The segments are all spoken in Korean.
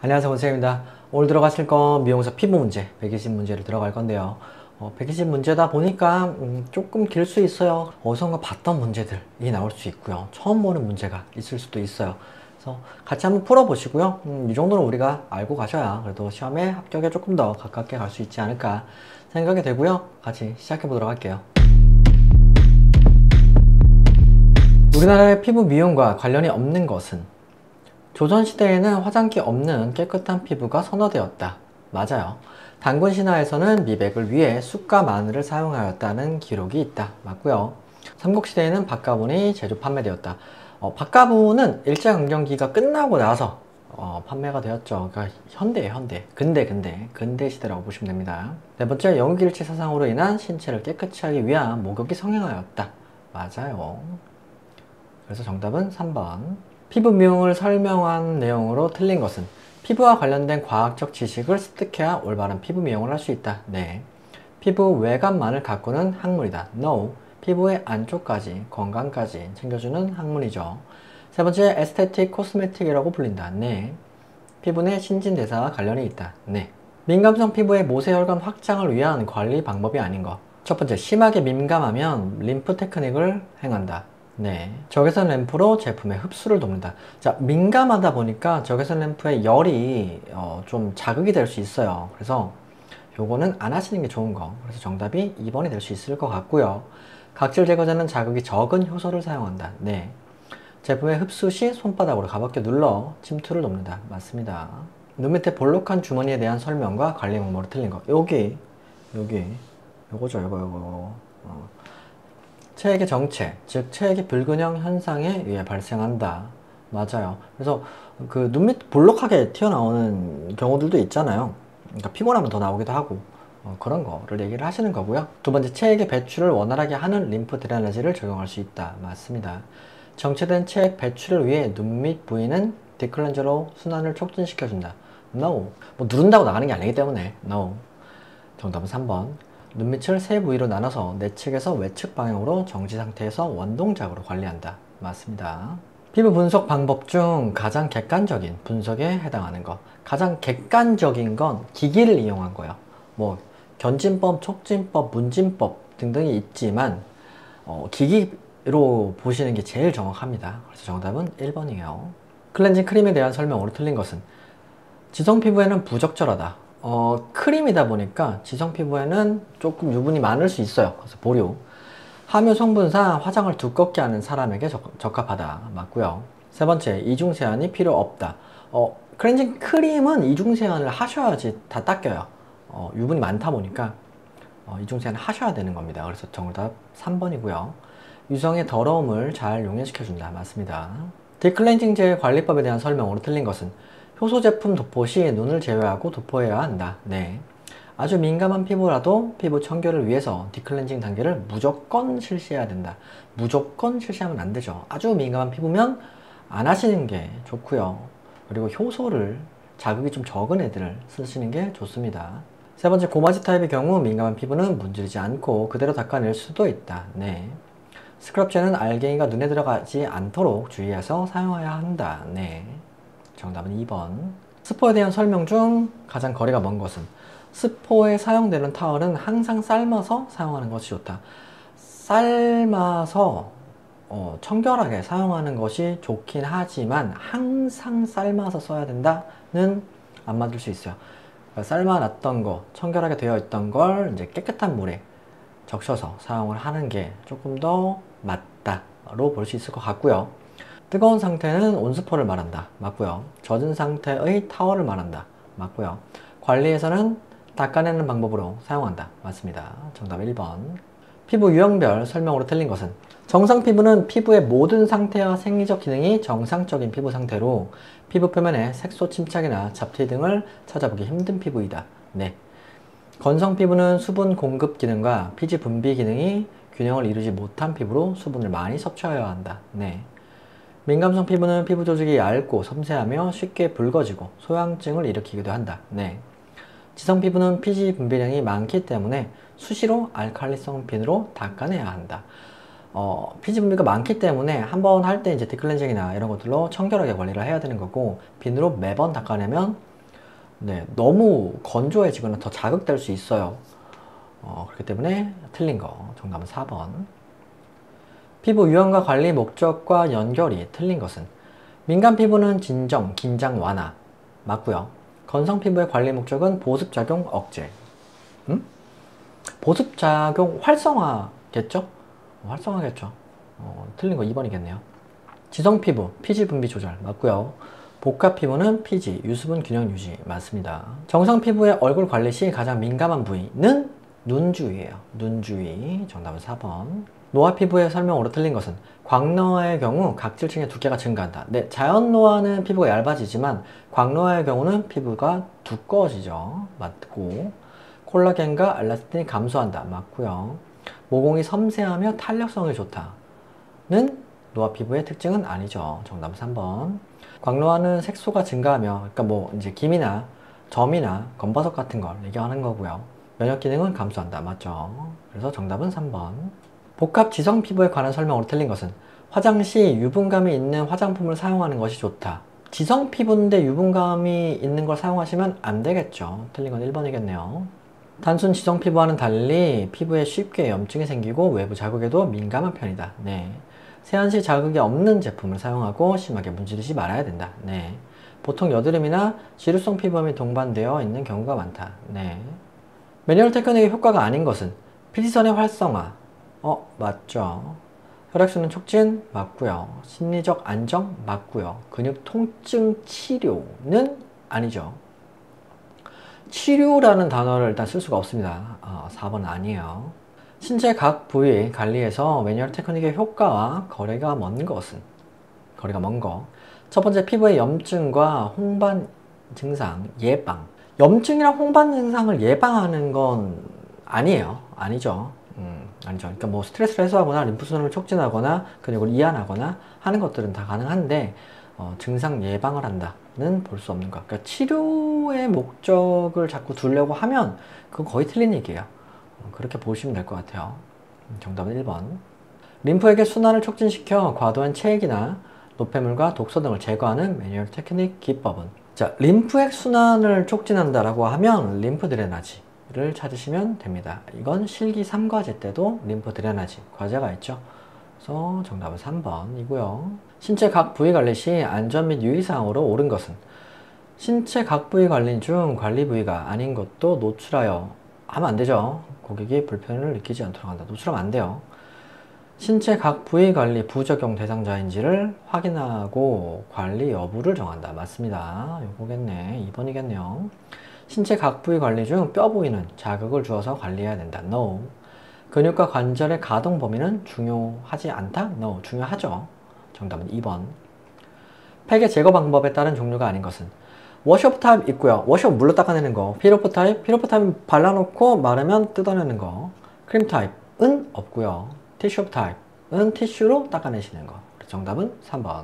안녕하세요, 원쌤입니다. 오늘 들어가실 건 미용사 피부 문제 120 문제를 들어갈 건데요. 120 문제다 보니까 조금 길 수 있어요. 어디선가 봤던 문제들이 나올 수 있고요. 처음 보는 문제가 있을 수도 있어요. 그래서 같이 한번 풀어보시고요. 이 정도는 우리가 알고 가셔야 그래도 시험에 합격에 조금 더 가깝게 갈 수 있지 않을까 생각이 되고요. 같이 시작해 보도록 할게요. 우리나라의 피부 미용과 관련이 없는 것은? 조선시대에는 화장기 없는 깨끗한 피부가 선호되었다. 맞아요. 단군 신화에서는 미백을 위해 쑥과 마늘을 사용하였다는 기록이 있다. 맞고요. 삼국시대에는 박가분이 제조 판매되었다. 박가분은 일제강점기가 끝나고 나서 판매가 되었죠. 그러니까 현대예요, 현대. 근대 시대라고 보시면 됩니다. 네 번째, 영국일치 사상으로 인한 신체를 깨끗이 하기 위한 목욕이 성행하였다. 맞아요. 그래서 정답은 3번. 피부 미용을 설명한 내용으로 틀린 것은? 피부와 관련된 과학적 지식을 습득해야 올바른 피부 미용을 할 수 있다. 네. 피부 외관만을 가꾸는 학문이다. No. 피부의 안쪽까지, 건강까지 챙겨주는 학문이죠. 세 번째, 에스테틱 코스메틱이라고 불린다. 네. 피부 내 신진대사와 관련이 있다. 네. 민감성 피부의 모세혈관 확장을 위한 관리 방법이 아닌 것. 첫 번째, 심하게 민감하면 림프 테크닉을 행한다. 네. 적외선 램프로 제품의 흡수를 돕는다. 자, 민감하다 보니까 적외선 램프의 열이 좀 자극이 될 수 있어요. 그래서 요거는 안 하시는 게 좋은 거. 그래서 정답이 2번이 될 수 있을 것 같고요. 각질 제거제는 자극이 적은 효소를 사용한다. 네. 제품의 흡수 시 손바닥으로 가볍게 눌러 침투를 돕는다. 맞습니다. 눈 밑에 볼록한 주머니에 대한 설명과 관리 방법으로 틀린 거. 여기 요거죠, 요거. 체액의 정체, 즉 체액의 불균형 현상에 의해 발생한다. 맞아요. 그래서 그 눈 밑 볼록하게 튀어나오는 경우들도 있잖아요. 그러니까 피곤하면 더 나오기도 하고 그런 거를 얘기를 하시는 거고요. 두 번째, 체액의 배출을 원활하게 하는 림프 드레나지를 적용할 수 있다. 맞습니다. 정체된 체액 배출을 위해 눈 밑 부위는 디클렌저로 순환을 촉진시켜준다. No. 뭐 누른다고 나가는 게 아니기 때문에 No. 정답은 3번. 눈밑을 세 부위로 나눠서 내측에서 외측 방향으로 정지 상태에서 원동작으로 관리한다. 맞습니다. 피부 분석 방법 중 가장 객관적인 분석에 해당하는 것. 가장 객관적인 건 기기를 이용한 거예요. 뭐 견진법, 촉진법, 문진법 등등이 있지만 기기로 보시는 게 제일 정확합니다. 그래서 정답은 1번이에요. 클렌징 크림에 대한 설명으로 틀린 것은? 지성 피부에는 부적절하다. 크림이다 보니까 지성 피부에는 조금 유분이 많을 수 있어요. 그래서 보류. 함유 성분상 화장을 두껍게 하는 사람에게 적합하다. 맞고요. 세 번째, 이중 세안이 필요 없다. 클렌징 크림은 이중 세안을 하셔야지 다 닦여요. 유분이 많다 보니까 이중 세안을 하셔야 되는 겁니다. 그래서 정답 3번이고요. 유성의 더러움을 잘 용해시켜준다. 맞습니다. 디클렌징 젤 관리법에 대한 설명으로 틀린 것은? 효소 제품 도포 시 눈을 제외하고 도포해야 한다. 네. 아주 민감한 피부라도 피부 청결을 위해서 디클렌징 단계를 무조건 실시해야 된다. 무조건 실시하면 안 되죠. 아주 민감한 피부면 안 하시는 게 좋고요. 그리고 효소를 자극이 좀 적은 애들을 쓰시는 게 좋습니다. 세 번째, 고마지 타입의 경우 민감한 피부는 문지르지 않고 그대로 닦아낼 수도 있다. 네. 스크럽제는 알갱이가 눈에 들어가지 않도록 주의해서 사용해야 한다. 네. 정답은 2번. 스포에 대한 설명 중 가장 거리가 먼 것은? 스포에 사용되는 타월은 항상 삶아서 사용하는 것이 좋다. 삶아서 청결하게 사용하는 것이 좋긴 하지만 항상 삶아서 써야 된다는 안 맞을 수 있어요. 그러니까 삶아놨던 거, 청결하게 되어 있던 걸 이제 깨끗한 물에 적셔서 사용을 하는 게 조금 더 맞다로 볼 수 있을 것 같고요. 뜨거운 상태는 온스포를 말한다. 맞고요. 젖은 상태의 타월을 말한다. 맞고요. 관리에서는 닦아내는 방법으로 사용한다. 맞습니다. 정답 1번. 피부 유형별 설명으로 틀린 것은? 정상 피부는 피부의 모든 상태와 생리적 기능이 정상적인 피부 상태로 피부 표면에 색소 침착이나 잡티 등을 찾아보기 힘든 피부이다. 네. 건성 피부는 수분 공급 기능과 피지 분비 기능이 균형을 이루지 못한 피부로 수분을 많이 섭취해야 한다. 네. 민감성 피부는 피부 조직이 얇고 섬세하며 쉽게 붉어지고 소양증을 일으키기도 한다. 네. 지성 피부는 피지 분비량이 많기 때문에 수시로 알칼리성 비누로 닦아내야 한다. 피지 분비가 많기 때문에 한번 할 때 이제 디클렌징이나 이런 것들로 청결하게 관리를 해야 되는 거고, 비누로 매번 닦아내면 네, 너무 건조해지거나 더 자극될 수 있어요. 그렇기 때문에 틀린 거. 정답은 4번. 피부 유형과 관리 목적과 연결이 틀린 것은 민감 피부는 진정, 긴장 완화. 맞고요. 건성 피부의 관리 목적은 보습작용 억제. 보습작용 활성화겠죠? 활성화겠죠. 틀린 거 2번이겠네요. 지성 피부, 피지 분비 조절. 맞고요. 복합 피부는 피지, 유수분 균형 유지. 맞습니다. 정상 피부의 얼굴 관리 시 가장 민감한 부위는 눈 주위예요. 눈 주위. 정답은 4번. 노화 피부의 설명으로 틀린 것은 광노화의 경우 각질층의 두께가 증가한다. 네, 자연 노화는 피부가 얇아지지만 광노화의 경우는 피부가 두꺼워지죠. 맞고, 콜라겐과 엘라스틴이 감소한다. 맞고요. 모공이 섬세하며 탄력성이 좋다는 노화 피부의 특징은 아니죠. 정답은 3번. 광노화는 색소가 증가하며, 그러니까 뭐 이제 김이나 점이나 검버섯 같은 걸 얘기하는 거고요. 면역 기능은 감소한다. 맞죠? 그래서 정답은 3번. 복합 지성 피부에 관한 설명으로 틀린 것은 화장 시 유분감이 있는 화장품을 사용하는 것이 좋다. 지성 피부인데 유분감이 있는 걸 사용하시면 안 되겠죠. 틀린 건 1번이겠네요. 단순 지성 피부와는 달리 피부에 쉽게 염증이 생기고 외부 자극에도 민감한 편이다. 네. 세안 시 자극이 없는 제품을 사용하고 심하게 문지르지 말아야 된다. 네. 보통 여드름이나 지루성 피부염이 동반되어 있는 경우가 많다. 네. 매뉴얼 테크닉의 효과가 아닌 것은 피지선의 활성화. 맞죠. 혈액순환 촉진 맞고요. 심리적 안정 맞고요. 근육 통증 치료는 아니죠. 치료라는 단어를 일단 쓸 수가 없습니다. 4번은 아니에요. 신체 각 부위 관리에서 매뉴얼 테크닉의 효과와 거리가 먼 것은 첫 번째, 피부의 염증과 홍반 증상 예방. 염증이랑 홍반 증상을 예방하는 건 아니에요. 아니죠. 아니죠. 그러니까 뭐 스트레스를 해소하거나 림프순환을 촉진하거나 근육을 이완하거나 하는 것들은 다 가능한데 증상 예방을 한다는 볼 수 없는 것. 그러니까 치료의 목적을 자꾸 두려고 하면 그건 거의 틀린 얘기예요. 그렇게 보시면 될 것 같아요. 정답은 1번. 림프에게 순환을 촉진시켜 과도한 체액이나 노폐물과 독소 등을 제거하는 매뉴얼 테크닉 기법은, 자, 림프액 순환을 촉진한다라고 하면 림프 드레나지를 찾으시면 됩니다. 이건 실기 3과제 때도 림프 드레나지 과제가 있죠. 그래서 정답은 3번이고요. 신체 각 부위 관리 시 안전 및 유의사항으로 옳은 것은 신체 각 부위 관리 중 관리 부위가 아닌 것도 노출하여 하면 안 되죠. 고객이 불편을 느끼지 않도록 한다. 노출하면 안 돼요. 신체 각 부위 관리 부적용 대상자인지를 확인하고 관리 여부를 정한다. 맞습니다. 요거겠네. 2번이겠네요. 신체 각 부위 관리 중 뼈 부위는 자극을 주어서 관리해야 된다. No. 근육과 관절의 가동 범위는 중요하지 않다? No. 중요하죠. 정답은 2번. 팩의 제거 방법에 따른 종류가 아닌 것은 워시오프 타입 있고요. 워시오프 물로 닦아내는 거. 피로프 타입 발라놓고 마르면 뜯어내는 거. 크림 타입은 없고요. 티슈 타입은 티슈로 닦아내시는 거. 정답은 3번.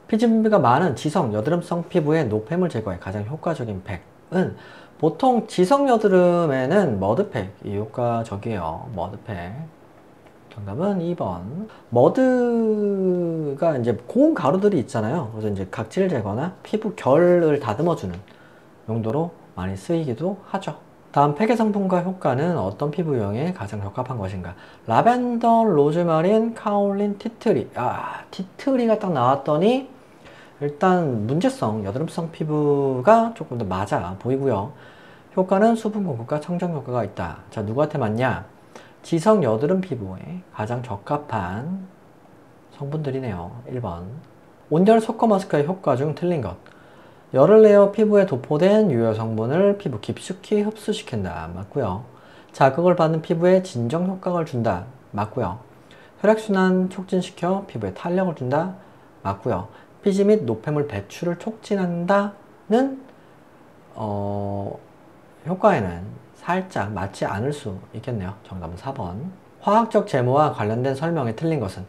피지 분비가 많은 지성 여드름성 피부의 노폐물 제거에 가장 효과적인 팩은 보통 지성 여드름에는 머드팩이 효과적이에요. 머드팩. 정답은 2번. 머드가 이제 고운 가루들이 있잖아요. 그래서 이제 각질 제거나 피부 결을 다듬어주는 용도로 많이 쓰이기도 하죠. 다음 팩의 성분과 효과는 어떤 피부 유형에 가장 적합한 것인가? 라벤더, 로즈마린, 카올린, 티트리. 티트리가 딱 나왔더니 일단 문제성, 여드름성 피부가 조금 더 맞아 보이고요. 효과는 수분 공급과 청정 효과가 있다. 자, 누구한테 맞냐? 지성 여드름 피부에 가장 적합한 성분들이네요. 1번. 온열 소커 마스크의 효과 중 틀린 것. 열을 내어 피부에 도포된 유효 성분을 피부 깊숙이 흡수시킨다. 맞고요. 자극을 받는 피부에 진정 효과를 준다. 맞고요. 혈액순환 촉진시켜 피부에 탄력을 준다. 맞고요. 피지 및 노폐물 배출을 촉진한다는 효과에는 살짝 맞지 않을 수 있겠네요. 정답은 4번. 화학적 제모와 관련된 설명이 틀린 것은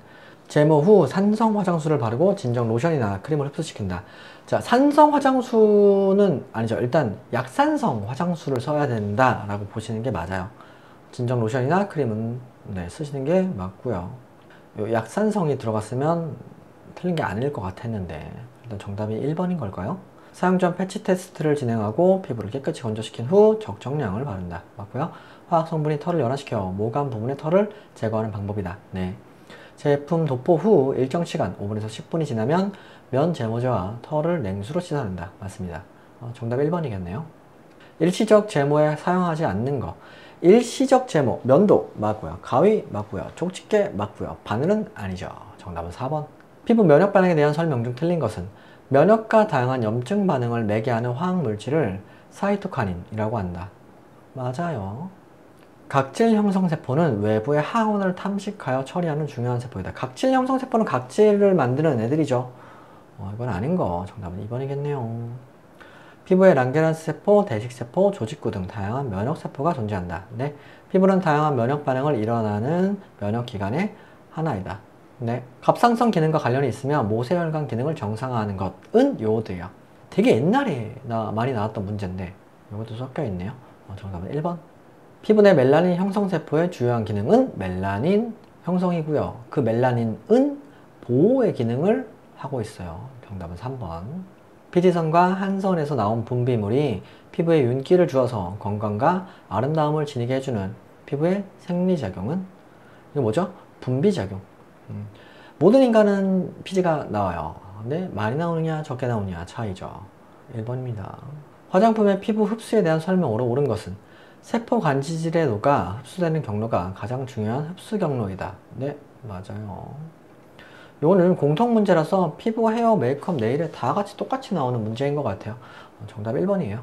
제모 후 산성 화장수를 바르고 진정 로션이나 크림을 흡수시킨다. 자, 산성 화장수는 아니죠. 일단 약산성 화장수를 써야 된다라고 보시는 게 맞아요. 진정 로션이나 크림은 쓰시는 게 맞고요. 약산성이 들어갔으면 틀린 게 아닐 것 같았는데 일단 정답이 1번인 걸까요? 사용 전 패치 테스트를 진행하고 피부를 깨끗이 건조시킨 후 적정량을 바른다. 맞고요. 화학 성분이 털을 연화시켜 모간 부분의 털을 제거하는 방법이다. 네. 제품 도포 후 일정 시간 5분에서 10분이 지나면 면 제모제와 털을 냉수로 씻어낸다. 맞습니다. 정답 1번이겠네요. 일시적 제모에 사용하지 않는 거. 일시적 제모, 면도 맞고요. 가위 맞고요. 촉집게 맞고요. 바늘은 아니죠. 정답은 4번. 피부 면역 반응에 대한 설명 중 틀린 것은 면역과 다양한 염증 반응을 매개하는 화학 물질을 사이토카닌이라고 한다. 맞아요. 각질 형성 세포는 외부의 항원을 탐식하여 처리하는 중요한 세포이다. 각질 형성 세포는 각질을 만드는 애들이죠. 이건 아닌 거. 정답은 2번이겠네요. 피부에 랑게란스 세포, 대식세포, 조직구 등 다양한 면역세포가 존재한다. 네. 피부는 다양한 면역 반응을 일어나는 면역기관의 하나이다. 네. 갑상선 기능과 관련이 있으며 모세혈관 기능을 정상화하는 것은 요오드예요. 되게 옛날에 많이 나왔던 문제인데 이것도 섞여 있네요. 정답은 1번. 피부 내 멜라닌 형성세포의 주요한 기능은 멜라닌 형성이고요. 그 멜라닌은 보호의 기능을 하고 있어요. 정답은 3번. 피지선과 한선에서 나온 분비물이 피부에 윤기를 주어서 건강과 아름다움을 지니게 해주는 피부의 생리작용은? 이거 뭐죠? 분비작용. 모든 인간은 피지가 나와요. 근데 많이 나오느냐 적게 나오느냐 차이죠. 1번입니다. 화장품의 피부 흡수에 대한 설명으로 옳은 것은 세포 간질에 녹아 흡수되는 경로가 가장 중요한 흡수 경로이다. 네, 맞아요. 이거는 공통 문제라서 피부, 헤어, 메이크업, 네일에 다 같이 똑같이 나오는 문제인 것 같아요. 정답 1번이에요.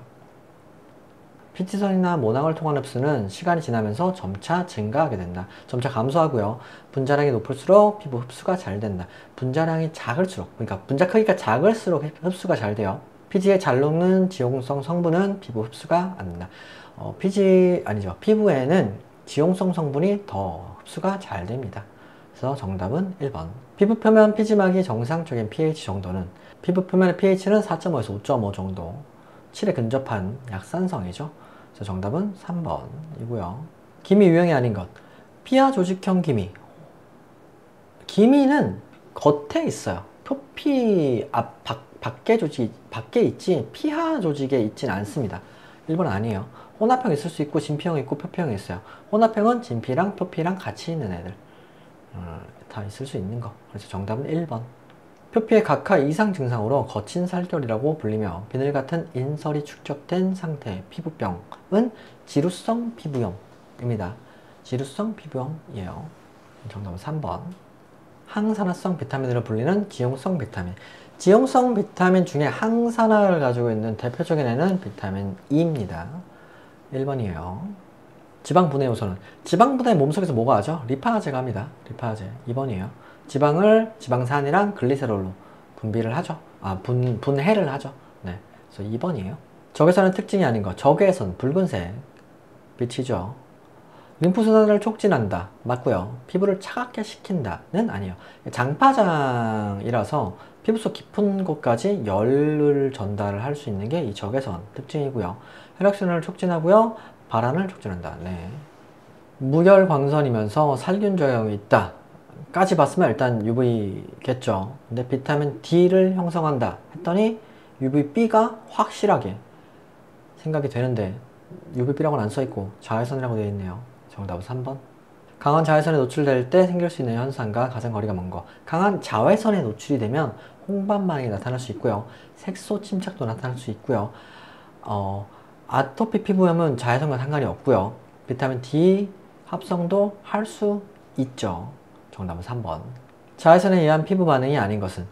피지선이나 모낭을 통한 흡수는 시간이 지나면서 점차 증가하게 된다. 점차 감소하고요. 분자량이 높을수록 피부 흡수가 잘 된다. 분자량이 작을수록, 그러니까 분자 크기가 작을수록 흡수가 잘 돼요. 피지에 잘 녹는 지용성 성분은 피부 흡수가 안 된다. 피부에는 지용성 성분이 더 흡수가 잘 됩니다. 그래서 정답은 1번. 피부 표면 피지막이 정상적인 pH 정도는 피부 표면의 pH는 4.5에서 5.5 정도. 7에 근접한 약산성이죠. 그래서 정답은 3번이고요. 기미 유형이 아닌 것. 피하 조직형 기미. 기미는 겉에 있어요. 표피 밖에 있지 피하 조직에 있진 않습니다. 1번 아니에요. 혼합형 있을 수 있고 진피형 있고 표피형이 있어요. 혼합형은 진피랑 표피랑 같이 있는 애들. 다 있을 수 있는 거. 그래서 정답은 1번. 표피의 각하 이상 증상으로 거친 살결이라고 불리며 비늘 같은 인설이 축적된 상태의 피부병은 지루성 피부염입니다. 지루성 피부염이에요. 정답은 3번. 항산화성 비타민으로 불리는 지용성 비타민. 지용성 비타민 중에 항산화를 가지고 있는 대표적인 애는 비타민 E입니다. 1번이에요. 지방 분해 요소는 지방 분해 몸속에서 뭐가 하죠? 리파제가 합니다. 리파제 2번이에요. 지방을 지방산이랑 글리세롤로 분비를 하죠. 분해를 하죠. 네, 그래서 2번이에요. 적외선은 특징이 아닌 거. 적외선 붉은색 빛이죠. 림프순환을 촉진한다. 맞고요. 피부를 차갑게 식힌다는 아니에요. 장파장이라서 피부 속 깊은 곳까지 열을 전달을 할 수 있는 게 이 적외선 특징이고요. 혈액순환을 촉진하고요. 발안을 촉진한다. 네. 무결광선이면서 살균作用이 있다. 까지 봤으면 일단 UV겠죠. 근데 비타민 D를 형성한다 했더니 UVB가 확실하게 생각이 되는데 UVB라고는 안 써있고 자외선이라고 되어 있네요. 정답은 3번. 강한 자외선에 노출될 때 생길 수 있는 현상과 가장 거리가 먼 거. 강한 자외선에 노출이 되면 홍반 반응이 나타날 수 있고요. 색소 침착도 나타날 수 있고요. 아토피 피부염은 자외선과 상관이 없고요. 비타민 D 합성도 할 수 있죠. 정답은 3번. 자외선에 의한 피부 반응이 아닌 것은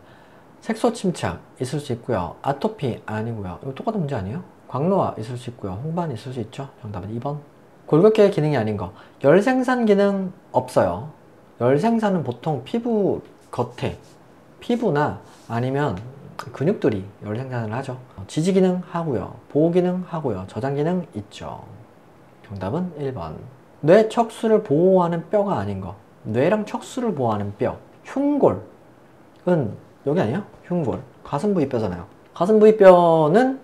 색소 침착 있을 수 있고요. 아토피 아니고요. 이거 똑같은 문제 아니에요? 광노화 있을 수 있고요. 홍반 있을 수 있죠. 정답은 2번. 골격계의 기능이 아닌 거. 열 생산 기능 없어요. 열 생산은 보통 피부 겉에 피부나 아니면 근육들이 열 생산을 하죠. 지지 기능 하고요. 보호 기능 하고요. 저장 기능 있죠. 정답은 1번. 뇌 척수를 보호하는 뼈가 아닌 거. 뇌랑 척수를 보호하는 뼈. 흉골은 여기 아니에요? 흉골. 가슴 부위 뼈잖아요. 가슴 부위 뼈는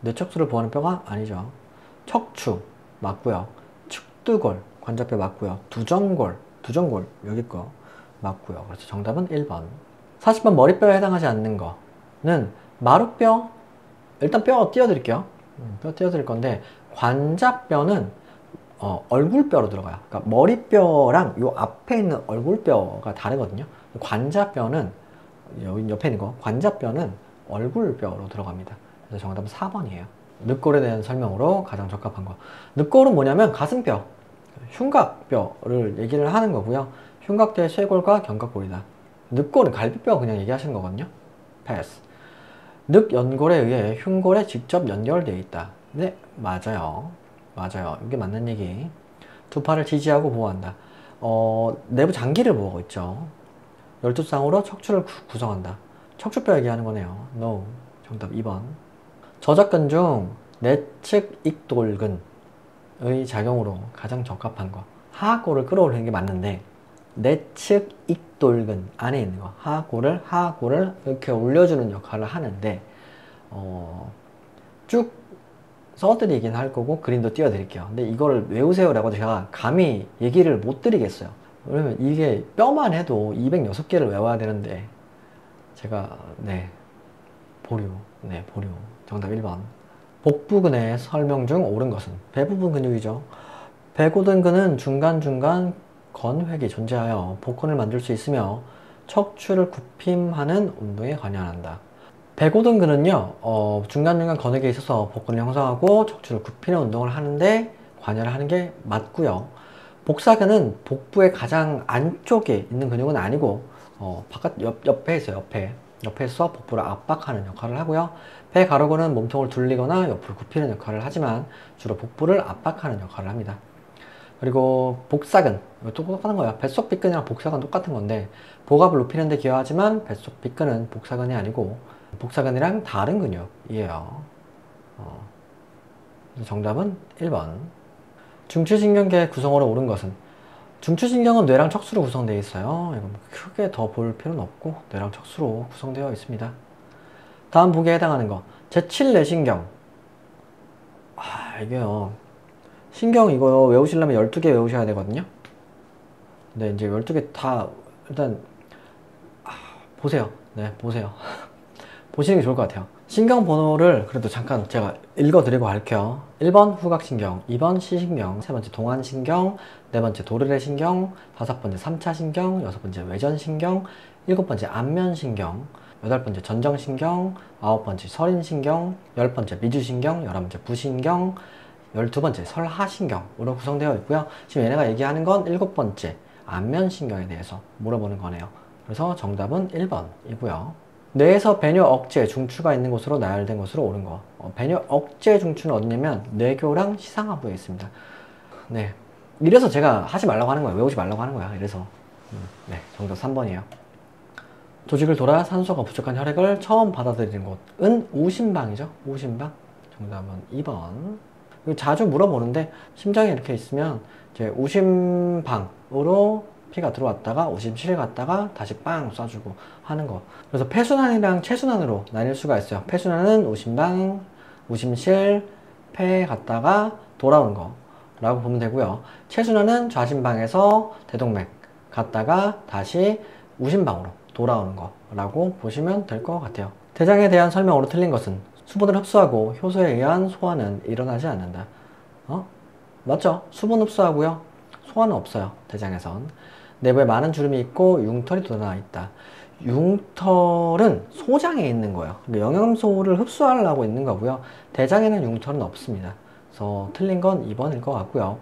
뇌 척수를 보호하는 뼈가 아니죠. 척추 맞고요. 측두골 관절뼈 맞고요. 두정골 여기 거 맞고요. 그래서 정답은 1번. 40번 머리뼈에 해당하지 않는 거. 마루뼈, 일단 뼈 띄워드릴게요. 뼈 띄워드릴 건데, 관자뼈는 얼굴뼈로 들어가요. 그러니까 머리뼈랑 요 앞에 있는 얼굴뼈가 다르거든요. 관자뼈는, 여기 옆에 있는 거, 관자뼈는 얼굴뼈로 들어갑니다. 그래서 정답은 4번이에요. 늑골에 대한 설명으로 가장 적합한 거. 늑골은 뭐냐면 가슴뼈, 흉곽뼈를 얘기를 하는 거고요. 흉곽대의 쇄골과 견갑골이다. 늑골은 갈비뼈 그냥 얘기하시는 거거든요. 패스. 늑연골에 의해 흉골에 직접 연결되어 있다. 네, 맞아요. 맞아요. 이게 맞는 얘기. 두 팔을 지지하고 보호한다. 내부 장기를 보호하고 있죠. 12쌍으로 척추를 구성한다. 척추뼈 얘기하는 거네요. No. 정답 2번. 저작근 중 내측 익돌근의 작용으로 가장 적합한 거. 하악골을 끌어올리는 게 맞는데, 내측 익돌근 안에 있는 거, 하악골을 이렇게 올려주는 역할을 하는데, 쭉 써드리긴 할 거고 그림도 띄워드릴게요. 근데 이거를 외우세요 라고 제가 감히 얘기를 못 드리겠어요. 왜냐면 이게 뼈만 해도 206개를 외워야 되는데 제가 보류. 정답 1번. 복부근의 설명 중 옳은 것은? 배부분 근육이죠. 배고등근은 중간중간 건획이 존재하여 복근을 만들 수 있으며 척추를 굽힘하는 운동에 관여한다. 배고등근은요, 중간중간 건획에 있어서 복근을 형성하고 척추를 굽히는 운동을 하는데 관여를 하는 게 맞고요. 복사근은 복부의 가장 안쪽에 있는 근육은 아니고 옆에 있어요. 옆에서 복부를 압박하는 역할을 하고요. 배가로근은 몸통을 둘리거나 옆으로 굽히는 역할을 하지만 주로 복부를 압박하는 역할을 합니다. 그리고 복사근, 이것도 똑같은 거예요. 뱃속 빗근이랑 복사근 똑같은 건데 복압을 높이는 데 기여하지만 뱃속 빗근은 복사근이 아니고 복사근이랑 다른 근육이에요. 정답은 1번. 중추신경계의 구성으로 옳은 것은? 중추신경은 뇌랑 척수로 구성되어 있어요. 이건 크게 더 볼 필요는 없고 뇌랑 척수로 구성되어 있습니다. 다음 보기에 해당하는 거. 제7내신경. 이게요. 신경 이거 외우시려면 12개 외우셔야 되거든요. 근데 이제 12개 다 일단 보세요. 보세요. 보시는 게 좋을 것 같아요. 신경 번호를 그래도 잠깐 제가 읽어드리고 갈게요. 1번 후각신경, 2번 시신경, 3번째 동안신경, 4번째 도르래신경, 5번째 3차신경, 6번째 외전신경, 7번째 안면신경, 8번째 전정신경, 9번째 설인신경, 10번째 미주신경, 11번째 부신경, 12번째 설하신경으로 구성되어 있고요. 지금 얘네가 얘기하는 건 7번째 안면신경에 대해서 물어보는 거네요. 그래서 정답은 1번이고요. 뇌에서 배뇨 억제 중추가 있는 곳으로 나열된 것으로 옳은 거. 배뇨 억제 중추는 어디냐면 뇌교랑 시상하부에 있습니다. 네, 이래서 제가 하지 말라고 하는 거예요. 외우지 말라고 하는 거야. 이래서 정답 3번이에요. 조직을 돌아 산소가 부족한 혈액을 처음 받아들이는 곳은 우심방이죠. 우심방. 정답은 2번. 자주 물어보는데 심장이 이렇게 있으면 이제 우심방으로 피가 들어왔다가 우심실에 갔다가 다시 빵 쏴주고 하는 거. 그래서 폐순환이랑 체순환으로 나뉠 수가 있어요. 폐순환은 우심방, 우심실, 폐에 갔다가 돌아오는 거 라고 보면 되고요. 체순환은 좌심방에서 대동맥 갔다가 다시 우심방으로 돌아오는 거 라고 보시면 될 것 같아요. 대장에 대한 설명으로 틀린 것은? 수분을 흡수하고 효소에 의한 소화는 일어나지 않는다. 맞죠? 수분 흡수하고요. 소화는 없어요. 대장에선. 내부에 많은 주름이 있고 융털이 돋아나 있다. 융털은 소장에 있는 거예요. 영양소를 흡수하려고 있는 거고요. 대장에는 융털은 없습니다. 그래서 틀린 건 2번일 것 같고요.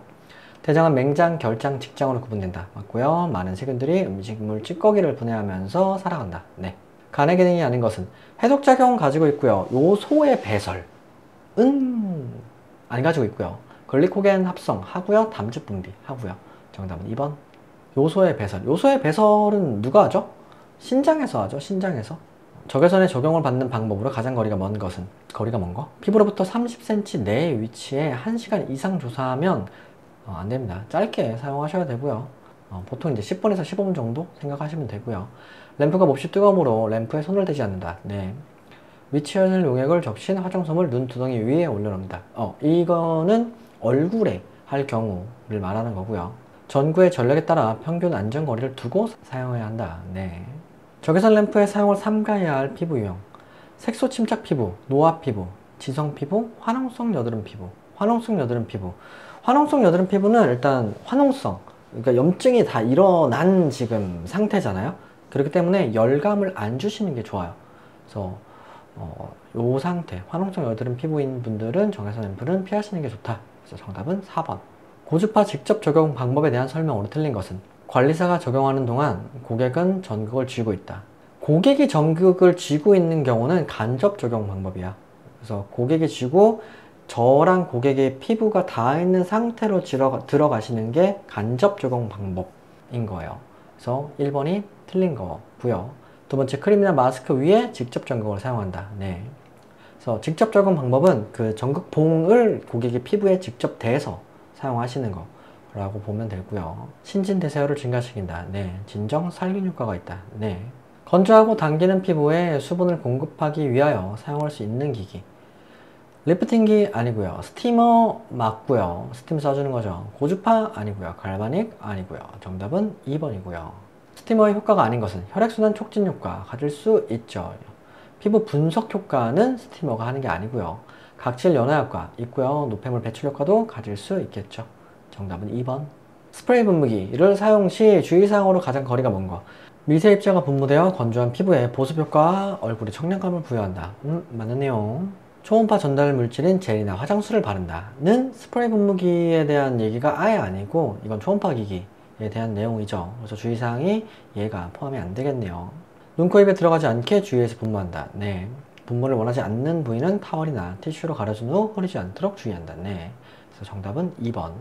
대장은 맹장, 결장, 직장으로 구분된다. 맞고요. 많은 세균들이 음식물 찌꺼기를 분해하면서 살아간다. 네. 간의 기능이 아닌 것은? 해독작용을 가지고 있고요. 요소의 배설은 안 가지고 있고요. 글리코겐 합성 하고요. 담즙 분비 하고요. 정답은 2번. 요소의 배설. 요소의 배설은 누가 하죠? 신장에서 하죠. 신장에서. 적외선에 적용을 받는 방법으로 가장 거리가 먼 것은? 거리가 먼 거? 피부로부터 30cm 내에 위치해 1시간 이상 조사하면 안 됩니다. 짧게 사용하셔야 되고요. 보통 이제 10분에서 15분 정도 생각하시면 되고요. 램프가 몹시 뜨거움으로 램프에 손을 대지 않는다. 네. 위치하는 용액을 적신 화장솜을 눈두덩이 위에 올려놓습니다. 이거는 얼굴에 할 경우를 말하는 거고요. 전구의 전력에 따라 평균 안전거리를 두고 사용해야 한다. 네. 적외선 램프의 사용을 삼가해야 할 피부 유형. 색소 침착 피부, 노화 피부, 지성 피부, 화농성 여드름 피부, 화농성 여드름 피부. 화농성 여드름 피부는 일단 화농성, 그러니까 염증이 다 일어난 지금 상태잖아요. 그렇기 때문에 열감을 안 주시는 게 좋아요. 그래서 요 상태, 화농성 여드름 피부인 분들은 적외선 앰플은 피하시는 게 좋다. 그래서 정답은 4번. 고주파 직접 적용 방법에 대한 설명으로 틀린 것은 관리사가 적용하는 동안 고객은 전극을 쥐고 있다. 고객이 전극을 쥐고 있는 경우는 간접 적용 방법이야. 그래서 고객이 쥐고 저랑 고객의 피부가 닿아 있는 상태로 들어가시는 게 간접 적용 방법인 거예요. 그래서 1번이 틀린 거고요. 두 번째, 크림이나 마스크 위에 직접 전극을 사용한다. 네. 그래서 직접 적용 방법은 그 전극봉을 고객의 피부에 직접 대서 사용하시는 거라고 보면 되고요. 신진대사율을 증가시킨다. 네. 진정 살균 효과가 있다. 네. 건조하고 당기는 피부에 수분을 공급하기 위하여 사용할 수 있는 기기. 리프팅기 아니고요. 스티머 맞고요. 스팀 써주는 거죠. 고주파 아니고요. 갈바닉 아니고요. 정답은 2번이고요. 스티머의 효과가 아닌 것은 혈액순환 촉진 효과 가질 수 있죠. 피부 분석 효과는 스티머가 하는 게 아니고요. 각질 연화 효과 있고요. 노폐물 배출 효과도 가질 수 있겠죠. 정답은 2번. 스프레이 분무기를 사용 시 주의사항으로 가장 거리가 먼 거. 미세 입자가 분무되어 건조한 피부에 보습 효과와 얼굴에 청량감을 부여한다. 맞는 내용. 초음파 전달 물질인 젤이나 화장수를 바른다는 스프레이 분무기에 대한 얘기가 아예 아니고 이건 초음파 기기에 대한 내용이죠. 그래서 주의사항이 얘가 포함이 안 되겠네요. 눈, 코, 입에 들어가지 않게 주의해서 분무한다. 네. 분무를 원하지 않는 부위는 타월이나 티슈로 가려준 후 흐르지 않도록 주의한다. 네. 그래서 정답은 2번.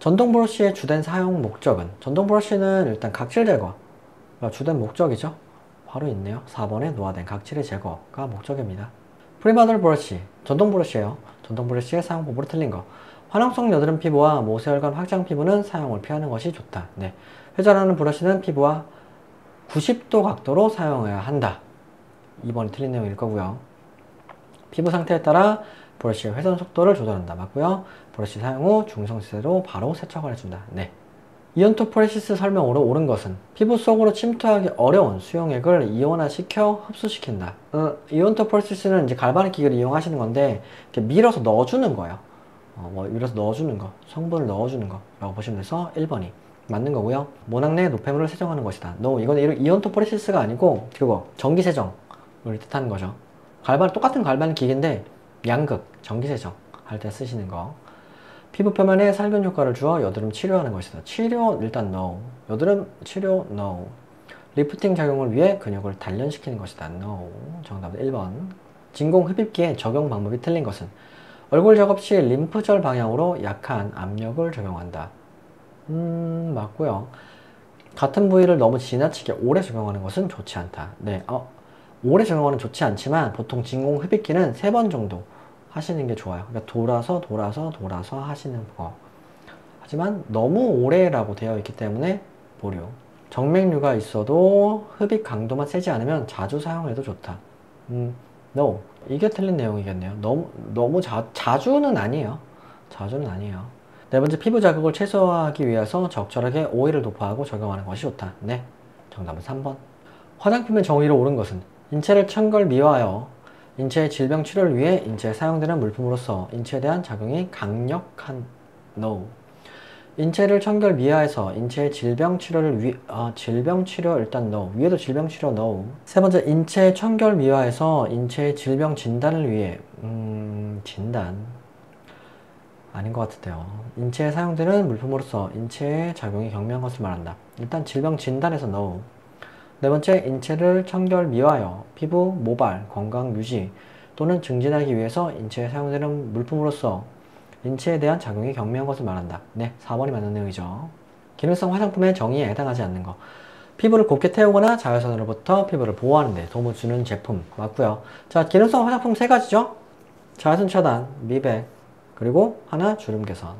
전동 브러쉬의 주된 사용 목적은? 전동 브러쉬는 일단 각질 제거가 주된 목적이죠. 바로 있네요. 4번에 노화된 각질의 제거가 목적입니다. 프리마들 브러쉬, 전동 브러쉬예요. 전동 브러쉬의 사용법으로 틀린 거. 화농성 여드름 피부와 모세혈관 확장 피부는 사용을 피하는 것이 좋다. 네. 회전하는 브러쉬는 피부와 90도 각도로 사용해야 한다. 2번이 틀린 내용일 거고요. 피부 상태에 따라 브러쉬의 회전 속도를 조절한다. 맞고요. 브러쉬 사용 후 중성 시세로 바로 세척을 해준다. 네. 이온토포레시스 설명으로 옳은 것은 피부 속으로 침투하기 어려운 수용액을 이온화시켜 흡수시킨다. 이온토포레시스는 이제 갈바닉 기기를 이용하시는 건데 이렇게 밀어서 넣어주는 거예요. 밀어서 넣어주는 거, 성분을 넣어주는 거라고 보시면 돼서 1번이 맞는 거고요. 모낭 내 노폐물을 세정하는 것이다. No, 이건 이온토포레시스가 아니고 그거 전기 세정을 뜻하는 거죠. 똑같은 갈바닉 기기인데 양극 전기 세정 할 때 쓰시는 거. 피부 표면에 살균 효과를 주어 여드름 치료하는 것이다. 치료 일단 no. 여드름 치료 no. 리프팅 작용을 위해 근육을 단련시키는 것이다. no. 정답은 1번. 진공 흡입기의 적용 방법이 틀린 것은 얼굴 작업 시 림프절 방향으로 약한 압력을 적용한다. 맞고요. 같은 부위를 너무 지나치게 오래 적용하는 것은 좋지 않다. 네, 오래 적용하는 좋지 않지만 보통 진공 흡입기는 3번 정도 하시는 게 좋아요. 그러니까 돌아서 하시는 거. 하지만 너무 오래라고 되어 있기 때문에 보류. 정맥류가 있어도 흡입 강도만 세지 않으면 자주 사용해도 좋다. No. 이게 틀린 내용이겠네요. 너무 자주는 아니에요. 자주는 아니에요. 네 번째, 피부 자극을 최소화하기 위해서 적절하게 오일을 도포하고 적용하는 것이 좋다. 네. 정답은 3번. 화장품의 정의로 옳은 것은 인체를 천걸 미화하여 인체의 질병 치료를 위해 인체에 사용되는 물품으로서 인체에 대한 작용이 강력한 No. 인체를 천결 미화해서 인체의 질병 치료를 질병 치료 일단 No. 위에도 질병 치료 No. 세 번째, 인체의 천결 미화해서 인체의 질병 진단을 위해 진단 아닌 것 같은데요. 인체에 사용되는 물품으로서 인체의 작용이 경미한 것을 말한다. 일단 질병 진단에서 No. 네 번째, 인체를 청결 미화하여 피부, 모발, 건강 유지 또는 증진하기 위해서 인체에 사용되는 물품으로서 인체에 대한 작용이 경미한 것을 말한다. 네, 4번이 맞는 내용이죠. 기능성 화장품의 정의에 해당하지 않는 거. 피부를 곱게 태우거나 자외선으로부터 피부를 보호하는 데 도움을 주는 제품 맞고요. 자, 기능성 화장품 3가지죠. 자외선 차단, 미백, 그리고 하나 주름 개선.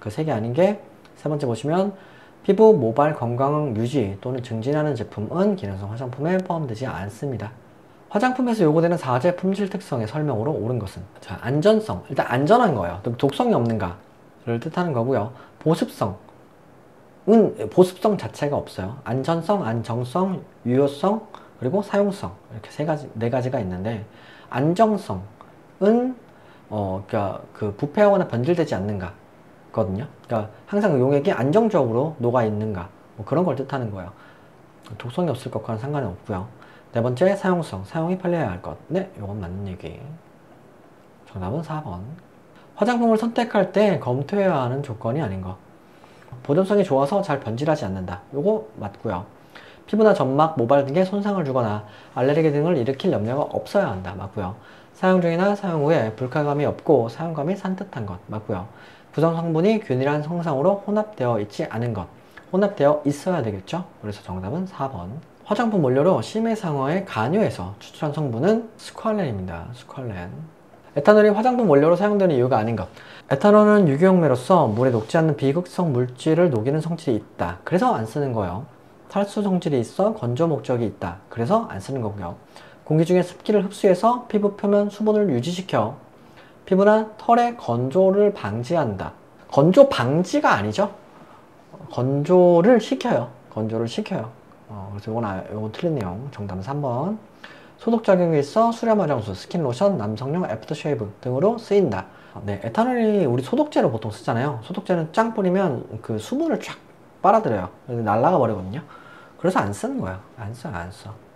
그 3개 아닌 게 세 번째 보시면 피부, 모발 건강 유지 또는 증진하는 제품은 기능성 화장품에 포함되지 않습니다. 화장품에서 요구되는 4제 품질 특성의 설명으로 옳은 것은 자, 안전성, 일단 안전한 거예요. 독성이 없는가를 뜻하는 거고요. 보습성 자체가 없어요. 안전성, 안정성, 유효성, 그리고 사용성 이렇게 4가지, 4가지가 있는데 안정성은 그러니까 그 부패하거나 변질되지 않는가 거든요. 그러니까 항상 그 용액이 안정적으로 녹아 있는가 뭐 그런 걸 뜻하는 거예요. 독성이 없을 것과는 상관은 없고요. 네 번째, 사용성, 사용이 편리해야 할 것. 네, 이건 맞는 얘기. 정답은 4번. 화장품을 선택할 때 검토해야 하는 조건이 아닌 것. 보존성이 좋아서 잘 변질하지 않는다. 요거 맞고요. 피부나 점막, 모발 등에 손상을 주거나 알레르기 등을 일으킬 염려가 없어야 한다. 맞고요. 사용 중이나 사용 후에 불쾌감이 없고 사용감이 산뜻한 것. 맞고요. 구성 성분이 균일한 형상으로 혼합되어 있지 않은 것. 혼합되어 있어야 되겠죠? 그래서 정답은 4번. 화장품 원료로 심해상어에 간유해서 추출한 성분은 스퀄렌입니다. 스퀄렌. 에탄올이 화장품 원료로 사용되는 이유가 아닌 것. 에탄올은 유기용매로서 물에 녹지 않는 비극성 물질을 녹이는 성질이 있다. 그래서 안 쓰는 거예요. 탈수 성질이 있어 건조 목적이 있다. 그래서 안 쓰는 거고요. 공기 중에 습기를 흡수해서 피부 표면 수분을 유지시켜 피부나 털의 건조를 방지한다. 건조 방지가 아니죠. 건조를 시켜요. 건조를 시켜요. 그래서 이건 틀린 내용. 정답은 3번. 소독작용이 있어 수렴 화장수, 스킨로션, 남성용 애프터쉐이브 등으로 쓰인다. 네, 에탄올이 우리 소독제로 보통 쓰잖아요. 소독제는 짱 뿌리면 그 수분을 쫙 빨아들여요. 날아가 버리거든요. 그래서 안 쓰는 거예요. 안 써.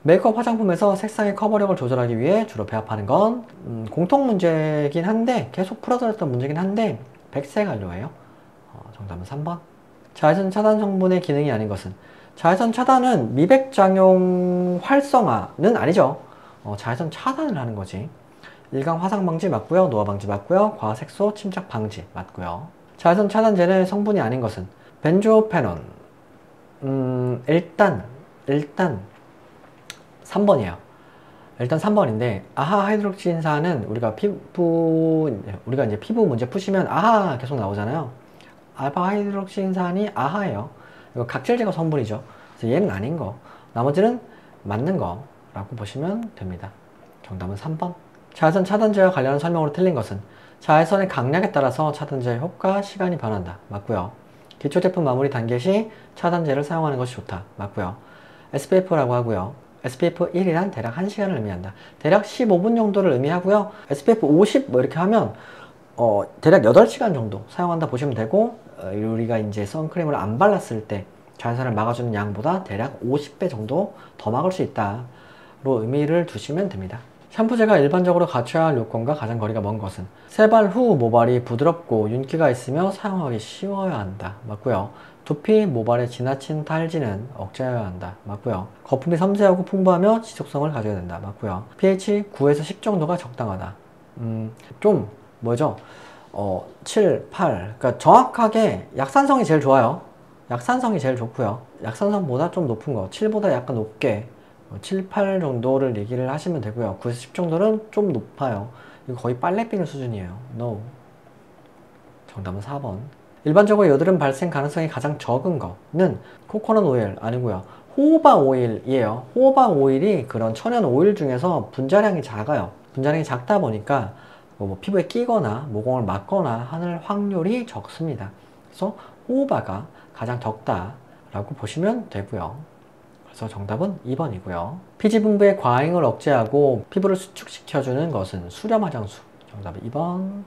메이크업 화장품에서 색상의 커버력을 조절하기 위해 주로 배합하는 건 공통 문제긴 한데 계속 풀어드렸던 문제긴 한데 백색 안료예요. 정답은 3번. 자외선 차단 성분의 기능이 아닌 것은 자외선 차단은 미백작용 활성화는 아니죠. 자외선 차단을 하는 거지. 일광 화상 방지 맞고요. 노화 방지 맞고요. 과색소 침착 방지 맞고요. 자외선 차단제의 성분이 아닌 것은 벤조페논. 일단 3번이에요. 일단 3번인데 아하 하이드록시인산은 우리가 이제 피부 문제 푸시면 아하 계속 나오잖아요. 알파 하이드록시인산이 아하예요. 이거 각질 제거 성분이죠. 그래서 얘는 아닌 거. 나머지는 맞는 거라고 보시면 됩니다. 정답은 3번. 자외선 차단제와 관련한 설명으로 틀린 것은 자외선의 강약에 따라서 차단제의 효과, 시간이 변한다. 맞고요. 기초제품 마무리 단계 시 차단제를 사용하는 것이 좋다. 맞고요. SPF라고 하고요. SPF 1이란 대략 1시간을 의미한다. 대략 15분 정도를 의미하고요. SPF 50 뭐 이렇게 하면 대략 8시간 정도 사용한다 보시면 되고 우리가 이제 선크림을 안 발랐을 때 자외선을 막아주는 양보다 대략 50배 정도 더 막을 수 있다로 의미를 두시면 됩니다. 샴푸제가 일반적으로 갖춰야 할 요건과 가장 거리가 먼 것은 세발 후 모발이 부드럽고 윤기가 있으며 사용하기 쉬워야 한다. 맞고요. 두피, 모발의 지나친 탈지는 억제해야 한다. 맞고요. 거품이 섬세하고 풍부하며 지속성을 가져야 된다. 맞고요. pH 9에서 10 정도가 적당하다. 좀 뭐죠? 7, 8. 그러니까 정확하게 약산성이 제일 좋아요. 약산성이 제일 좋고요. 약산성보다 좀 높은 거, 7보다 약간 높게 7, 8 정도를 얘기를 하시면 되고요. 9에서 10 정도는 좀 높아요. 이거 거의 빨래 비누 수준이에요. No. 정답은 4번. 일반적으로 여드름 발생 가능성이 가장 적은 거는 코코넛 오일 아니고요. 호호바 오일이에요. 호호바 오일이 그런 천연 오일 중에서 분자량이 작아요. 분자량이 작다 보니까 뭐 피부에 끼거나 모공을 막거나 하는 확률이 적습니다. 그래서 호호바가 가장 적다라고 보시면 되고요. 그래서 정답은 2번이고요. 피지 분부의 과잉을 억제하고 피부를 수축시켜주는 것은 수렴 화장수. 정답은 2번.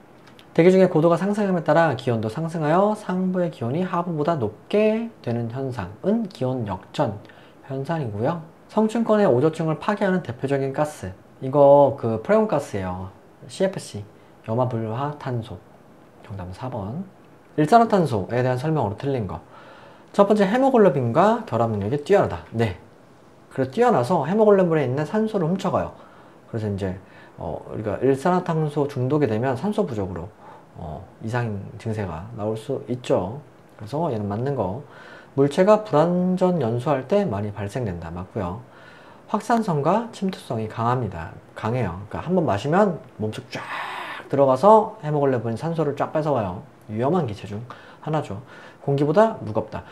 대기 중에 고도가 상승함에 따라 기온도 상승하여 상부의 기온이 하부보다 높게 되는 현상은 기온 역전 현상이고요. 성층권의 오조층을 파괴하는 대표적인 가스. 이거 그 프레온 가스예요. CFC. 염화불화탄소. 정답은 4번. 일산화탄소에 대한 설명으로 틀린 거. 첫 번째, 헤모글로빈과 결합 능력이 뛰어나다. 네. 그래서 뛰어나서 헤모글로빈에 있는 산소를 훔쳐가요. 그래서 이제 우리가 일산화탄소 중독이 되면 산소 부족으로 이상 증세가 나올 수 있죠. 그래서 얘는 맞는 거. 물체가 불완전 연소할 때 많이 발생된다. 맞고요. 확산성과 침투성이 강합니다. 강해요. 그러니까 한번 마시면 몸속 쫙 들어가서 헤모글로빈 산소를 쫙 뺏어와요. 위험한 기체 중 하나죠. 공기보다 무겁다.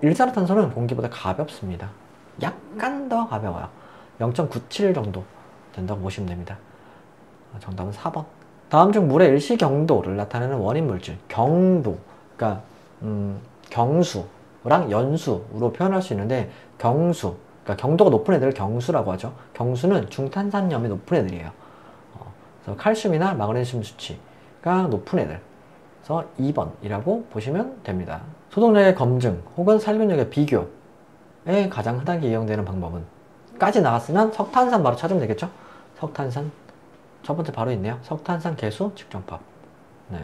일산화탄소는 공기보다 가볍습니다. 약간 더 가벼워요. 0.97 정도 된다고 보시면 됩니다. 정답은 4번. 다음 중 물의 일시경도를 나타내는 원인 물질 경도, 그러니까 경수랑 연수로 표현할 수 있는데 경수, 그러니까 경도가 높은 애들을 경수라고 하죠. 경수는 중탄산염이 높은 애들이에요. 그래서 칼슘이나 마그네슘 수치가 높은 애들. 그래서 2번이라고 보시면 됩니다. 소독력의 검증 혹은 살균력의 비교에 가장 흔하게 이용되는 방법은 까지 나왔으면 석탄산 바로 찾으면 되겠죠? 석탄산 첫 번째 바로 있네요. 석탄산 계수 측정법. 네.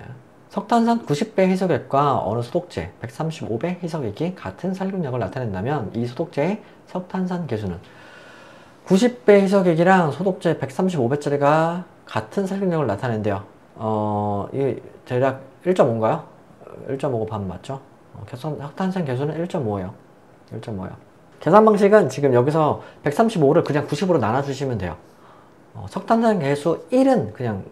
석탄산 90배 희석액과 어느 소독제 135배 희석액이 같은 살균력을 나타낸다면 이 소독제의 석탄산 계수는 90배 희석액이랑 소독제 135배짜리가 같은 살균력을 나타낸대요. 이 대략 1.5인가요? 1.5가 반 맞죠? 석탄산 계수는 1.5예요. 1.5요. 계산 방식은 지금 여기서 135를 그냥 90으로 나눠주시면 돼요. 석탄산 계수 1은 그냥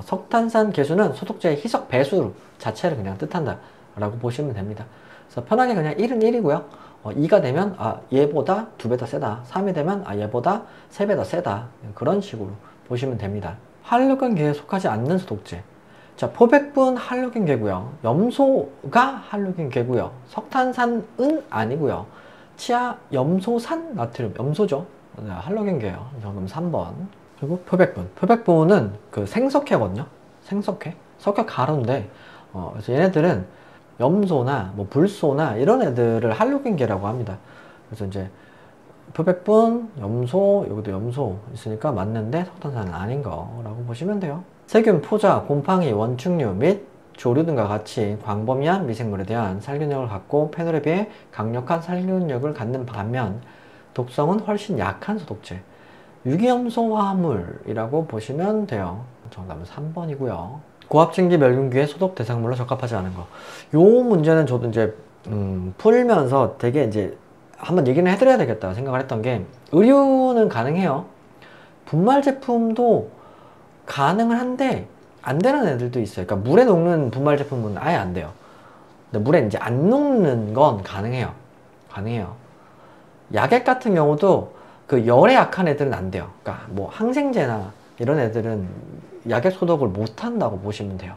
석탄산 계수는 소독제의 희석 배수 자체를 그냥 뜻한다 라고 보시면 됩니다. 그래서 편하게 그냥 1은 1이고요. 2가 되면 얘보다 2배 더 세다. 3이 되면 얘보다 3배 더 세다. 그런 식으로 보시면 됩니다. 할로겐계에 속하지 않는 소독제. 자, 포백분 할로겐계고요. 염소가 할로겐계고요. 석탄산은 아니고요. 치아 염소산 나트륨, 염소죠. 네, 할로겐계예요. 그럼 3번. 그리고 표백분. 표백분은 그 생석회거든요. 생석회. 석회 가루인데, 그래서 얘네들은 염소나 뭐 불소나 이런 애들을 할로겐계라고 합니다. 그래서 이제 표백분, 염소, 여기도 염소 있으니까 맞는데 석탄산은 아닌 거라고 보시면 돼요. 세균, 포자, 곰팡이, 원충류 및 조류 등과 같이 광범위한 미생물에 대한 살균력을 갖고 페놀에 비해 강력한 살균력을 갖는 반면 독성은 훨씬 약한 소독제. 유기염소 화합물이라고 보시면 돼요. 정답은 3번이고요. 고압증기 멸균기의 소독 대상물로 적합하지 않은 거. 요 문제는 저도 이제 풀면서 되게 이제 한번 얘기는 해드려야 되겠다 생각을 했던 게, 의류는 가능해요. 분말 제품도 가능은 한데 안 되는 애들도 있어요. 그러니까 물에 녹는 분말 제품은 아예 안 돼요. 근데 물에 이제 안 녹는 건 가능해요. 가능해요. 약액 같은 경우도 그 열에 약한 애들은 안 돼요. 그러니까 뭐 항생제나 이런 애들은 약액 소독을 못 한다고 보시면 돼요.